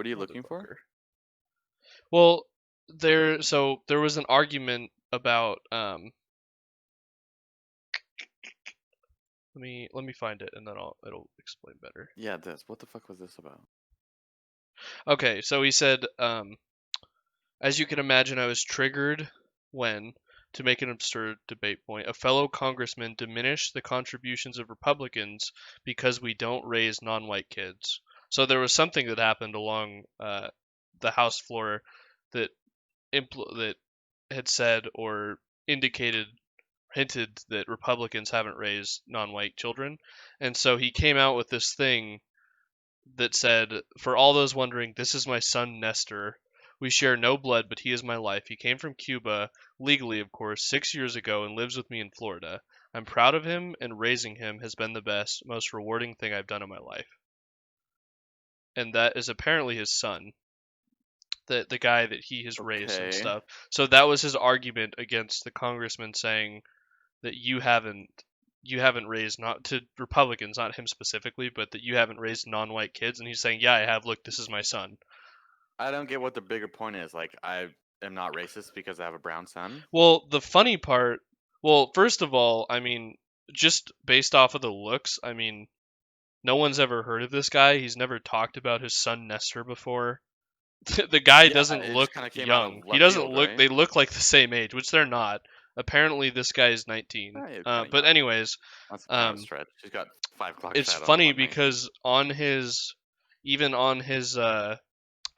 are you looking for? Well, there was an argument about let me find it and then it'll explain better. Yeah, what the fuck was this about? Okay, so he said, as you can imagine, I was triggered when, to make an absurd debate point, a fellow congressman diminished the contributions of Republicans because we don't raise non-white kids. So there was something that happened along the House floor that had said or hinted that Republicans haven't raised non-white children. And so he came out with this thing that said, for all those wondering, this is my son Nestor. We share no blood, but he is my life. He came from Cuba, legally of course, 6 years ago and lives with me in Florida. I'm proud of him, and raising him has been the best, most rewarding thing I've done in my life. And that is apparently his son. The guy that he has raised and stuff. So that was his argument against the congressman saying that you haven't raised, not to Republicans, not him specifically, but that you haven't raised non-white kids. And he's saying, yeah, I have. Look, this is my son. I don't get what the bigger point is. Like, I am not racist because I have a brown son. Well, the funny part, first of all, I mean, just based off of the looks, I mean, no one's ever heard of this guy. He's never talked about his son Nestor before. The guy doesn't look young. He doesn't look. Right? They look like the same age, which they're not. Apparently, this guy is 19. But anyways, that's a stretch. He's got 5 o'clock. It's funny because on his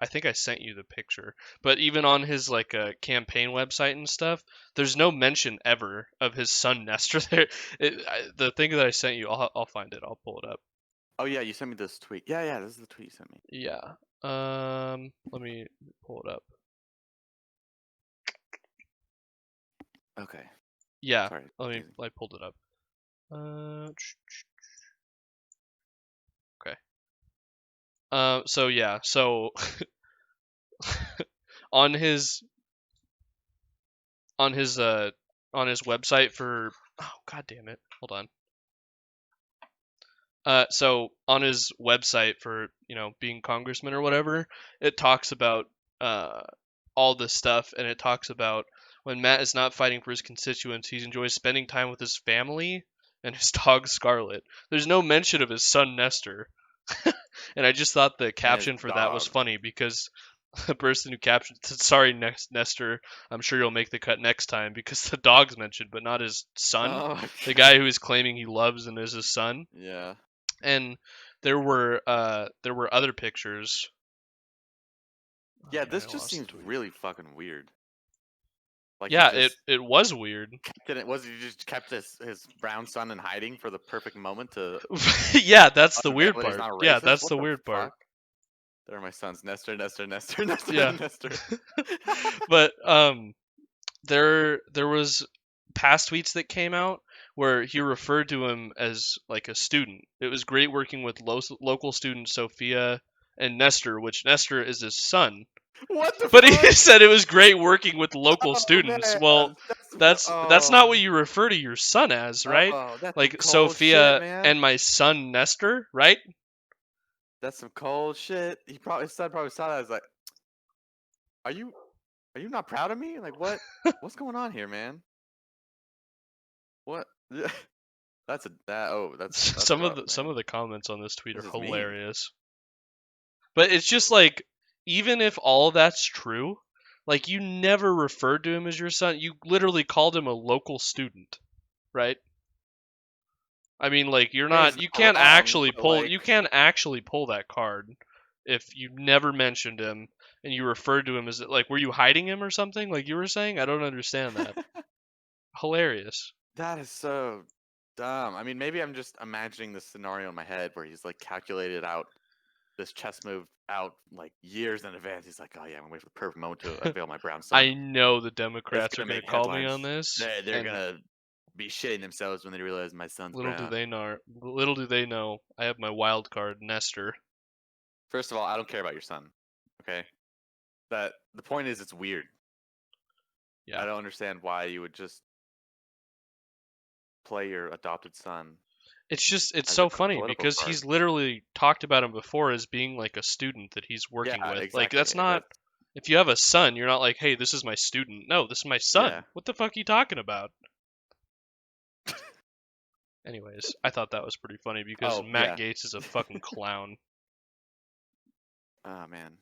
I think I sent you the picture, but even on his like campaign website and stuff, there's no mention ever of his son Nestor there. The thing that I sent you, I'll find it. I'll pull it up. Oh yeah, you sent me this tweet. Yeah, this is the tweet you sent me. Yeah. Let me pull it up. Okay. Yeah. Sorry, I pulled it up. Okay. So yeah, so on his website for god damn it, hold on. So on his website for being congressman or whatever, it talks about all this stuff, and it talks about when Matt is not fighting for his constituents, he enjoys spending time with his family and his dog Scarlet. There's no mention of his son Nestor. And I just thought the caption for that was funny because the person who captioned said, "Sorry, Nestor, I'm sure you'll make the cut next time," because the dog's mentioned, but not his son, the guy who is claiming he loves and is his son. Yeah. And there were other pictures. Yeah, this just seems really fucking weird. Like, yeah, it was weird. He just kept his brown son in hiding for the perfect moment to. Yeah, that's the weird part. Yeah, that's the weird part. There are my sons, Nestor, yeah. Nestor. But there was past tweets that came out where he referred to him as like a student. It was great working with local students Sophia and Nestor, which Nestor is his son. What the But fuck? he said it was great working with local students. Man. Well, that's not what you refer to your son as, right? Like Sophia shit, and my son Nestor, right? That's some cold shit. He probably saw that as like, are you Are you not proud of me? Like, what? What's going on here, man? What? That's Some rough, of the comments on this tweet This are is mean. hilarious. But it's just like, even if all that's true, like, you never referred to him as your son. You literally called him a local student, right? I mean, like, you're I mean, not. it's You not can't wrong, actually but, pull. like, You can't actually pull that card if you never mentioned him and you referred to him as, like, were you hiding him or something? Like you were saying, I don't understand that. Hilarious. that is so dumb. I mean, maybe I'm just imagining this scenario in my head where he's like calculated out this chess move out like years in advance. He's like, oh yeah, I'm gonna wait for the perfect moment to unveil my brown son. I know the It's Democrats are gonna going to make call me headlines. on this. They're and gonna be shitting themselves when they realize my son's little brown. do they know, I have my wild card, Nestor. First of all, I don't care about your son. Okay, the point is it's weird. Yeah. I don't understand why you would just play your adopted son. It's as so your funny political because card. he's literally talked about him before as being like a student that he's working Yeah, with. exactly. Like, that's not. If you have a son, you're not like, hey, this is my student. No, this is my son. Yeah. What the fuck are you talking about? Anyways, I thought that was pretty funny because Oh, Matt yeah. Gaetz is a fucking clown. Oh man.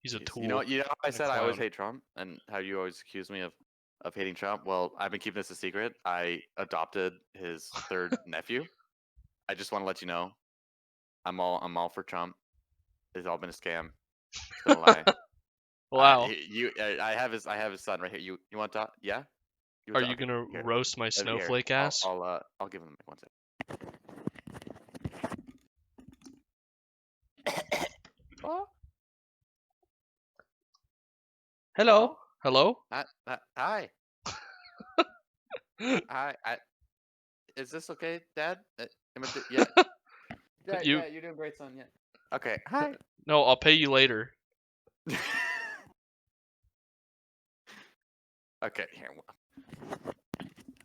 He's a Jeez. tool. You know how I and a said I always clown. hate Trump, and how you always accuse me of hating Trump. Well, I've been keeping this a secret. I adopted his third nephew. I just want to let you know, I'm all for Trump. It's all been a scam. It's been a lie. Wow. I have his son right here. You want to talk? Yeah. Are you gonna here. roast my Here, snowflake ass? I'll give him the mic one second. Oh, Hello. Hello. hi. Hi. Is this okay, Dad? Yeah. Yeah, You- yeah, you're doing great, son. Yeah. Okay. Hi. No, I'll pay you later. Okay. Here.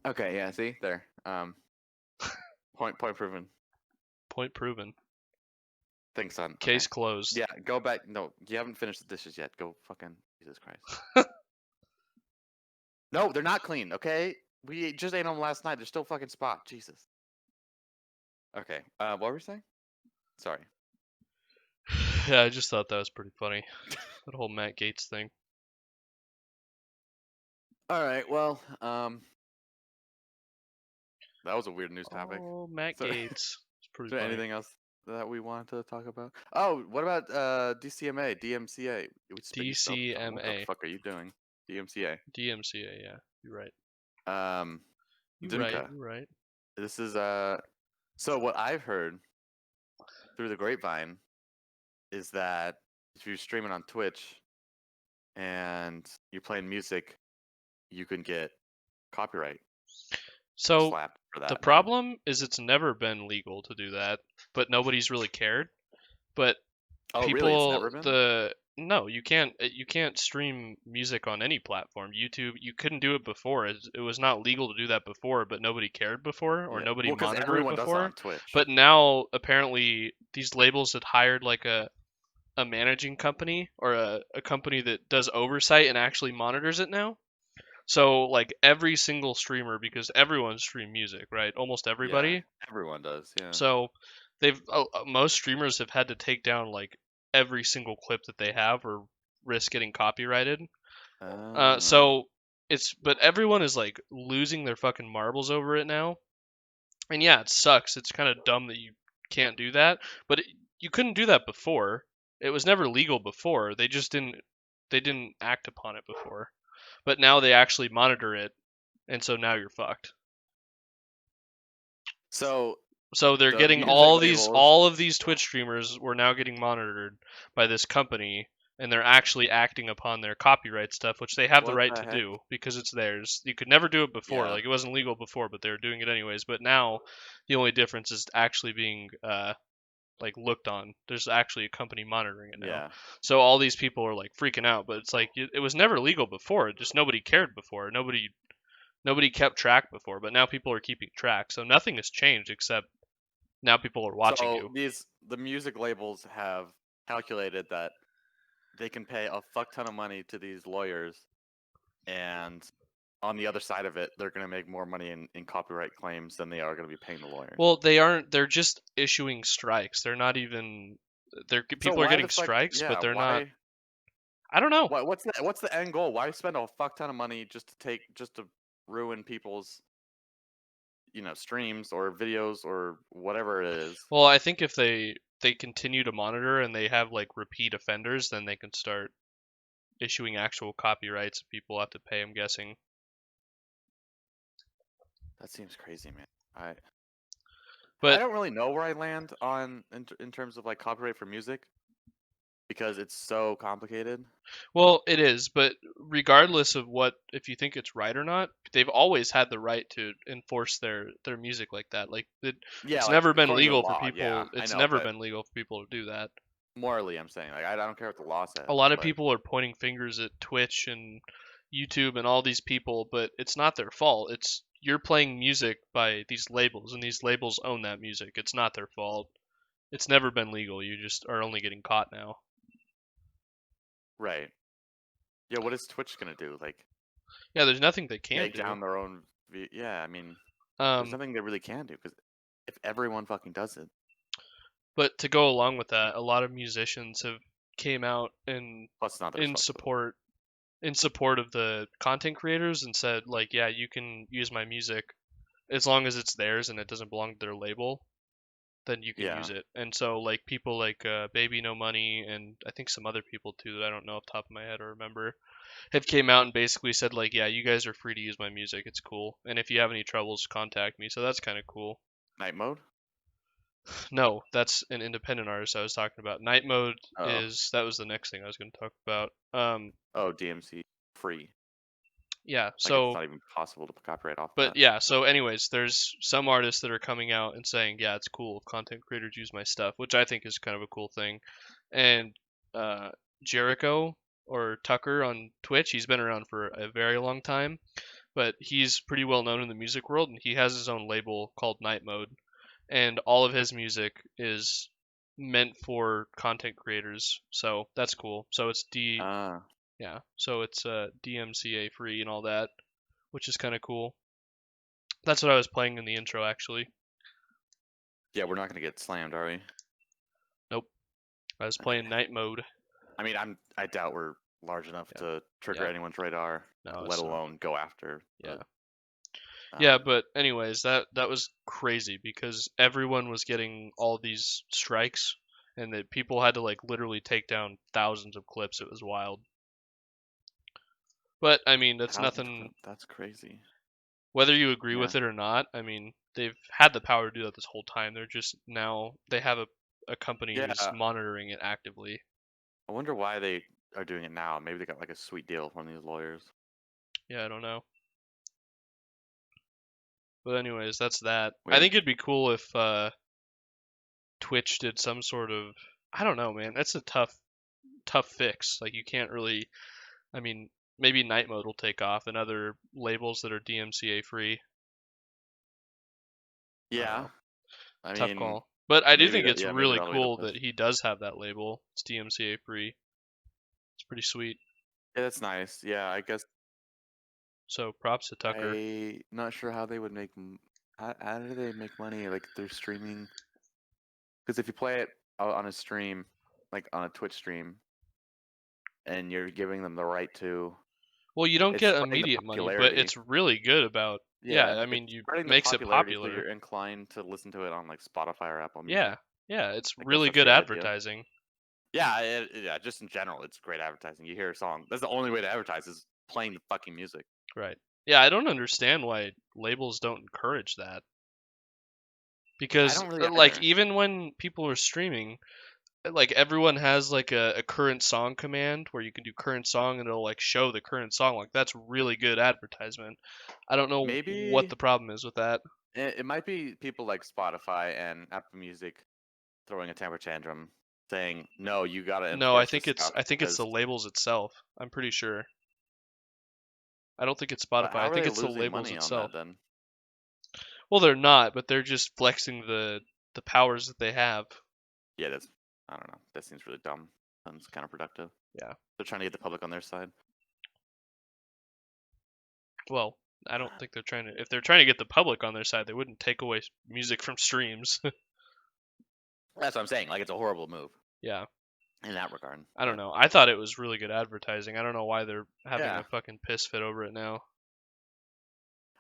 Okay. Yeah. See there. Point proven. Point proven. Thanks, son. Case Okay. closed. Yeah. Go back. No, you haven't finished the dishes yet. Go fucking Jesus Christ. No, they're not clean. Okay. We just ate them last night. They're still fucking spot. Jesus. Okay. What were we saying? Sorry. Yeah, I just thought that was pretty funny. That whole Matt Gaetz thing. All right. Well, that was a weird news topic. Oh, Matt So- Gaetz. It's pretty Is there funny. anything else that we wanted to talk about? Oh, what about DCMA, DMCA? What the DCMA. fuck are you doing? DMCA. DMCA, yeah. You're right. You're right. This is so what I've heard through the grapevine is that if you're streaming on Twitch and you're playing music, you can get copyright So slapped for that. the now. problem is it's never been legal to do that, but nobody's really cared. But Oh, people, really? It's never been? no, you can't stream music on any platform. YouTube, you couldn't do it before. It was not legal to do that before, but nobody cared before, or Yeah. nobody Well, 'cause monitored everyone it does before. on Twitch. But now apparently these labels had hired like a managing company or a company that does oversight and actually monitors it now. So like every single streamer, because everyone stream music, right? Almost everybody. Yeah, everyone does. Yeah. So most streamers have had to take down like every single clip that they have or risk getting copyrighted. So but everyone is like losing their fucking marbles over it now. And yeah, it sucks. It's kind of dumb that you can't do that, but you couldn't do that before. It was never legal before. They just didn't act upon it before. But now they actually monitor it, and so now you're fucked. So they're the getting music labels- all of these Twitch streamers were now getting monitored by this company, and they're actually acting upon their copyright stuff, which they have the What right the to heck? do because it's theirs. You could never do it before, Yeah. like it wasn't legal before, but they were doing it anyways. But now the only difference is actually being like looked on. There's actually a company monitoring it now. Yeah. So all these people are like freaking out, but it's like it was never legal before. Just nobody cared before. Nobody kept track before, but now people are keeping track. So nothing has changed except now people are watching So you. the music labels have calculated that they can pay a fuck ton of money to these lawyers, and on the other side of it, they're going to make more money in copyright claims than they are going to be paying the lawyers. Well, they aren't. They're just issuing strikes. They're not even. People are getting strikes, but they're not. I don't know. What's the end goal? Why spend a fuck ton of money just to ruin people's streams or videos or whatever it is? Well, I think if they continue to monitor and they have like repeat offenders, then they can start issuing actual copyrights. People have to pay. I'm guessing. That seems crazy, man. But I don't really know where I land on in terms of like copyright for music, because it's so complicated. Well, it is, but regardless of if you think it's right or not, they've always had the right to enforce their music like that. Like it's never been legal for people. Yeah, it's know, never been legal for people to do that. Morally, I'm saying, like, I don't care what the law says. A lot of people are pointing fingers at Twitch and YouTube and all these people, but it's not their fault. You're playing music by these labels, and these labels own that music. It's not their fault. It's never been legal. You just are only getting caught now. Right. Yeah, what is Twitch gonna do? Like, yeah, there's nothing they can take do. down their own. Yeah, I mean, there's nothing they really can do, because if everyone fucking does it. But to go along with that, a lot of musicians have came out in support of the content creators and said, like, yeah, you can use my music as long as it's theirs and it doesn't belong to their label, then you can use it. And so like people like Baby No Money and I think some other people too that I don't know off the top of my head or remember have came out and basically said, like, yeah, you guys are free to use my music. It's cool. And if you have any troubles, contact me. So that's kind of cool. Night Mode? No, that's an independent artist I was talking about. Night Mode that was the next thing I was going to talk about. DMC free. Yeah, like, so it's not even possible to copyright off. But yeah, so anyways, there's some artists that are coming out and saying, yeah, it's cool if content creators use my stuff, which I think is kind of a cool thing. And Jericho or Tucker on Twitch, he's been around for a very long time, but he's pretty well known in the music world, and he has his own label called Night Mode. And all of his music is meant for content creators, so that's cool. So it's so it's DMCA free and all that, which is kind of cool. That's what I was playing in the intro, actually. Yeah, we're not gonna get slammed, are we? Nope. I was playing Night Mode. I mean, I doubt we're large enough to trigger anyone's radar, let alone go after. Yeah. Yeah, but anyways, that was crazy because everyone was getting all these strikes, and that people had to like literally take down thousands of clips. It was wild. But I mean, that's nothing. That's crazy. Whether you agree with it or not, I mean, they've had the power to do that this whole time. They're just now they have a company who's monitoring it actively. I wonder why they are doing it now. Maybe they got like a sweet deal from these lawyers. Yeah, I don't know. But anyways, that's that. Weird. I think it'd be cool if Twitch did some sort of, I don't know, man. That's a tough fix. Like, you can't really, I mean, maybe Night Mode will take off and other labels that are DMCA free. Yeah. Tough call. But I do think it's really cool that he does have that label. It's DMCA free. It's pretty sweet. Yeah, that's nice. Yeah, I guess. So props to Tucker. I'm not sure how they would make. How do they make money? Like they're streaming. Because if you play it on a stream, like on a Twitch stream, and you're giving them the right to. Well, you don't get immediate money, but it's really good about. Yeah, I mean, makes it popular. So you're inclined to listen to it on like Spotify or Apple Music. Yeah, it's really good advertising. Yeah, just in general, it's great advertising. You hear a song. That's the only way to advertise is playing the fucking music. Right. Yeah, I don't understand why labels don't encourage that. Because like even when people are streaming, like everyone has like a current song command where you can do current song and it'll like show the current song. Like that's really good advertisement. I don't know what the problem is with that. It might be people like Spotify and Apple Music throwing a temper tantrum saying, "No, you gotta." No, I think it's the labels itself. I'm pretty sure. I don't think it's Spotify. I think it's the labels itself. Then? Well, they're not, but they're just flexing the powers that they have. Yeah, I don't know. That seems really dumb. Sounds counterproductive. Yeah. They're trying to get the public on their side. Well, I don't think they're trying to. If they're trying to get the public on their side, they wouldn't take away music from streams. That's what I'm saying. Like, it's a horrible move Yeah. in that regard. I don't know. I thought it was really good advertising. I don't know why they're having Yeah. a fucking piss fit over it now.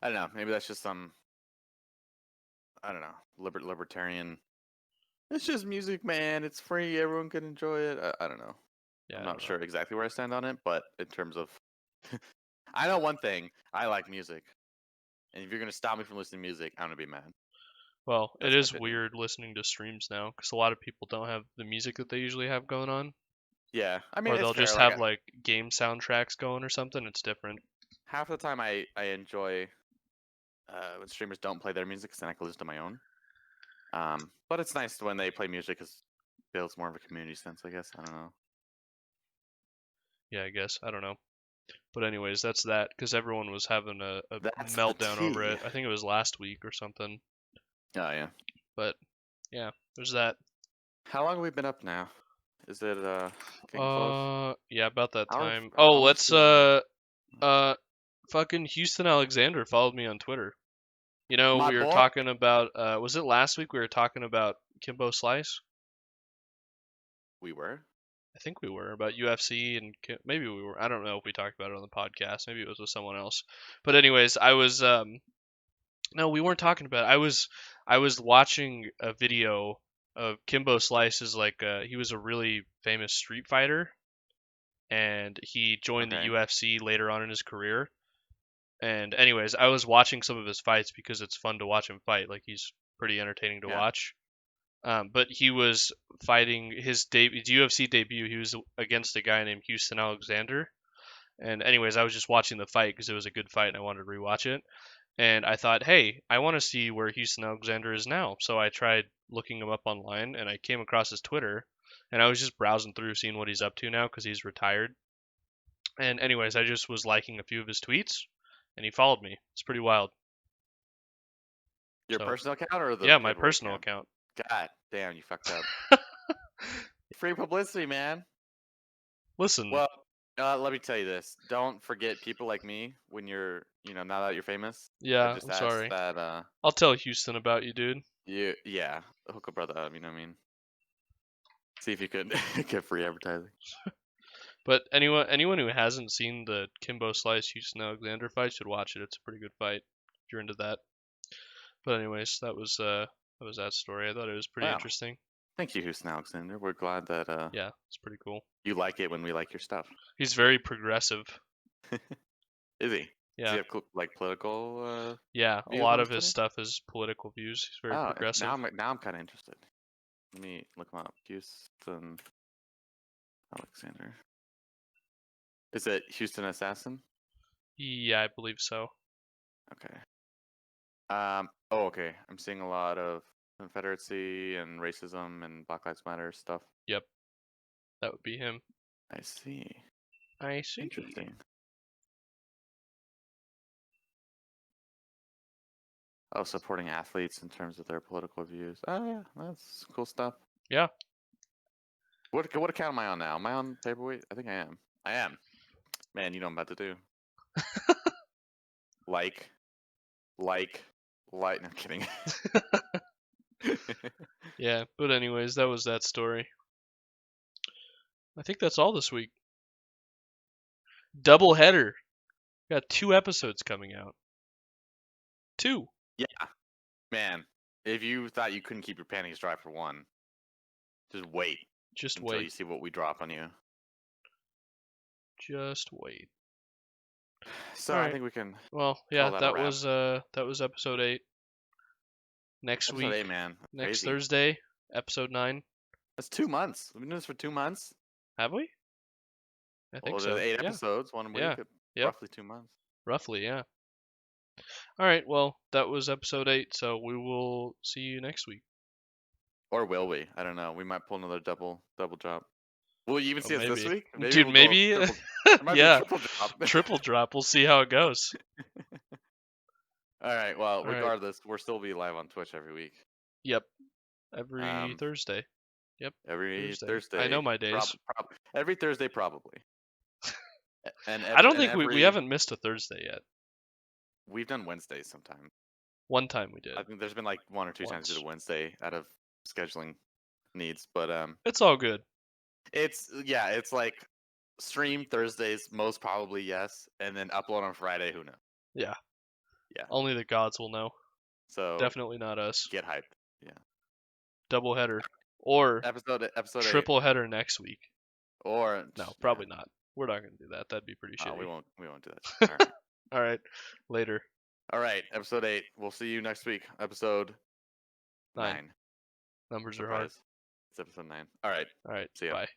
I don't know. Maybe that's just some, I don't know, libertarian. It's just music, man. It's free. Everyone can enjoy it. I don't know. Yeah. I'm I not don't sure exactly where I stand on it, but in terms of, I know one thing. I like music, and if you're gonna stop me from listening to music, I'm gonna be mad. Well, That's it my is opinion. weird listening to streams now because a lot of people don't have the music that they usually have going on, Yeah, I mean, or it's they'll fair. just Like, have like game soundtracks going or something. It's different. half the time I enjoy when streamers don't play their music, because then I can listen to my own. But it's nice when they play music because it builds more of a community sense, I guess. I don't know. Yeah, I guess. I don't know. But anyways, that's that because everyone was having a That's the meltdown over tea. it. I think it was last week or something. Oh yeah. But yeah, there's that. How long have we been up now? Is it getting close? Yeah, about that Hour- time. Oh, almost let's 2 hours. fucking Houston Alexander followed me on Twitter. You know, My we were boy? talking about was it last week we were talking about Kimbo Slice? We were. I think we were about UFC and maybe we were. I don't know if we talked about it on the podcast. Maybe it was with someone else. But anyways, I was no, we weren't talking about it. I was watching a video of Kimbo Slice is like he was a really famous street fighter and he joined Okay. the UFC later on in his career. And anyways, I was watching some of his fights because it's fun to watch him fight. Like he's pretty entertaining to Yeah. watch. But he was fighting his UFC debut. He was against a guy named Houston Alexander. And anyways, I was just watching the fight because it was a good fight and I wanted to rewatch it. And I thought, hey, I want to see where Houston Alexander is now. So I tried looking him up online and I came across his Twitter. And I was just browsing through seeing what he's up to now because he's retired. And anyways, I just was liking a few of his tweets and he followed me. It's pretty wild. Your So- personal account or the Yeah, my Paperweight personal account. God damn, you fucked up. Free publicity, man. Listen, Well, let me tell you this. Don't forget people like me when you're, now that you're famous. yeah, I just I'm ask sorry. that I'll tell Houston about you, dude. yeah, hook a brother up, you know what I mean? See if you could get free advertising. But anyone who hasn't seen the Kimbo Slice Houston Alexander fight should watch it. It's a pretty good fight if you're into that. But anyways, that was that story. I thought it was pretty Wow. interesting. Thank you, Houston Alexander. We're glad that Yeah, it's pretty cool. you like it when we like your stuff. He's very progressive. Is he? Does Yeah, he have like political? yeah. A views lot on of Twitter? his stuff is political views. He's very Oh, progressive. now I'm kind of interested. Let me look him up. Houston Alexander. Is it Houston Assassin? Yeah, I believe so. Okay. Oh, okay. I'm seeing a lot of Confederacy and racism and Black Lives Matter stuff. That would be him. I see. I see. Interesting. Oh, supporting athletes in terms of their political views. Oh yeah, that's cool stuff. Yeah. What account am I on now? Am I on Paperweight? I think I am. I am. Man, you know what I'm about to do. like. No, I'm kidding. Yeah, but anyways, that was that story. I think that's all this week. Double header. Got 2 episodes coming out. 2. Yeah. Man, if you thought you couldn't keep your panties dry for one, just wait Just until you wait. see what we drop on you. Just wait. So All I right. think we can. Well, yeah, that a wrap. that was episode 8. Next Episode week, 8, man. next Crazy. Thursday, episode 9. That's 2 months. We've been doing this for 2 months. Have we? I think Well, so. 8 Yeah, episodes, 1 week. Yeah. Yep. Roughly 2 months. roughly, yeah. All right, well, that was episode 8, so we will see you next week. Or will we? I don't know. We might pull another double drop. Will you even see us this maybe. week? Dude, we'll go maybe. triple- it might be Yeah. triple drop. Triple drop. We'll see how it goes. All right. Well, All right. regardless, we'll still be live on Twitch every week. Yep. Every Um, Thursday. Yep. Every Thursday. Thursday. I know my days. Every Thursday, probably. I don't think we haven't missed a Thursday yet. We've done Wednesdays sometimes. One time we did. I think there's been like one or two times we did a Wednesday out of scheduling needs, but it's all good. it's like stream Thursdays, most probably yes, and then upload on Friday. Who knows? Yeah. Yeah. Only the gods will know. So definitely not us. get hyped. Yeah. Double header or episode triple header next week. Or no, probably not. We're not gonna do that. That'd be pretty shitty. We won't do that. All right. All right. Later. All right. Episode 8. We'll see you next week. Episode 9. Numbers Surprise. are hard. It's episode 9. All right. All right. See ya. Bye.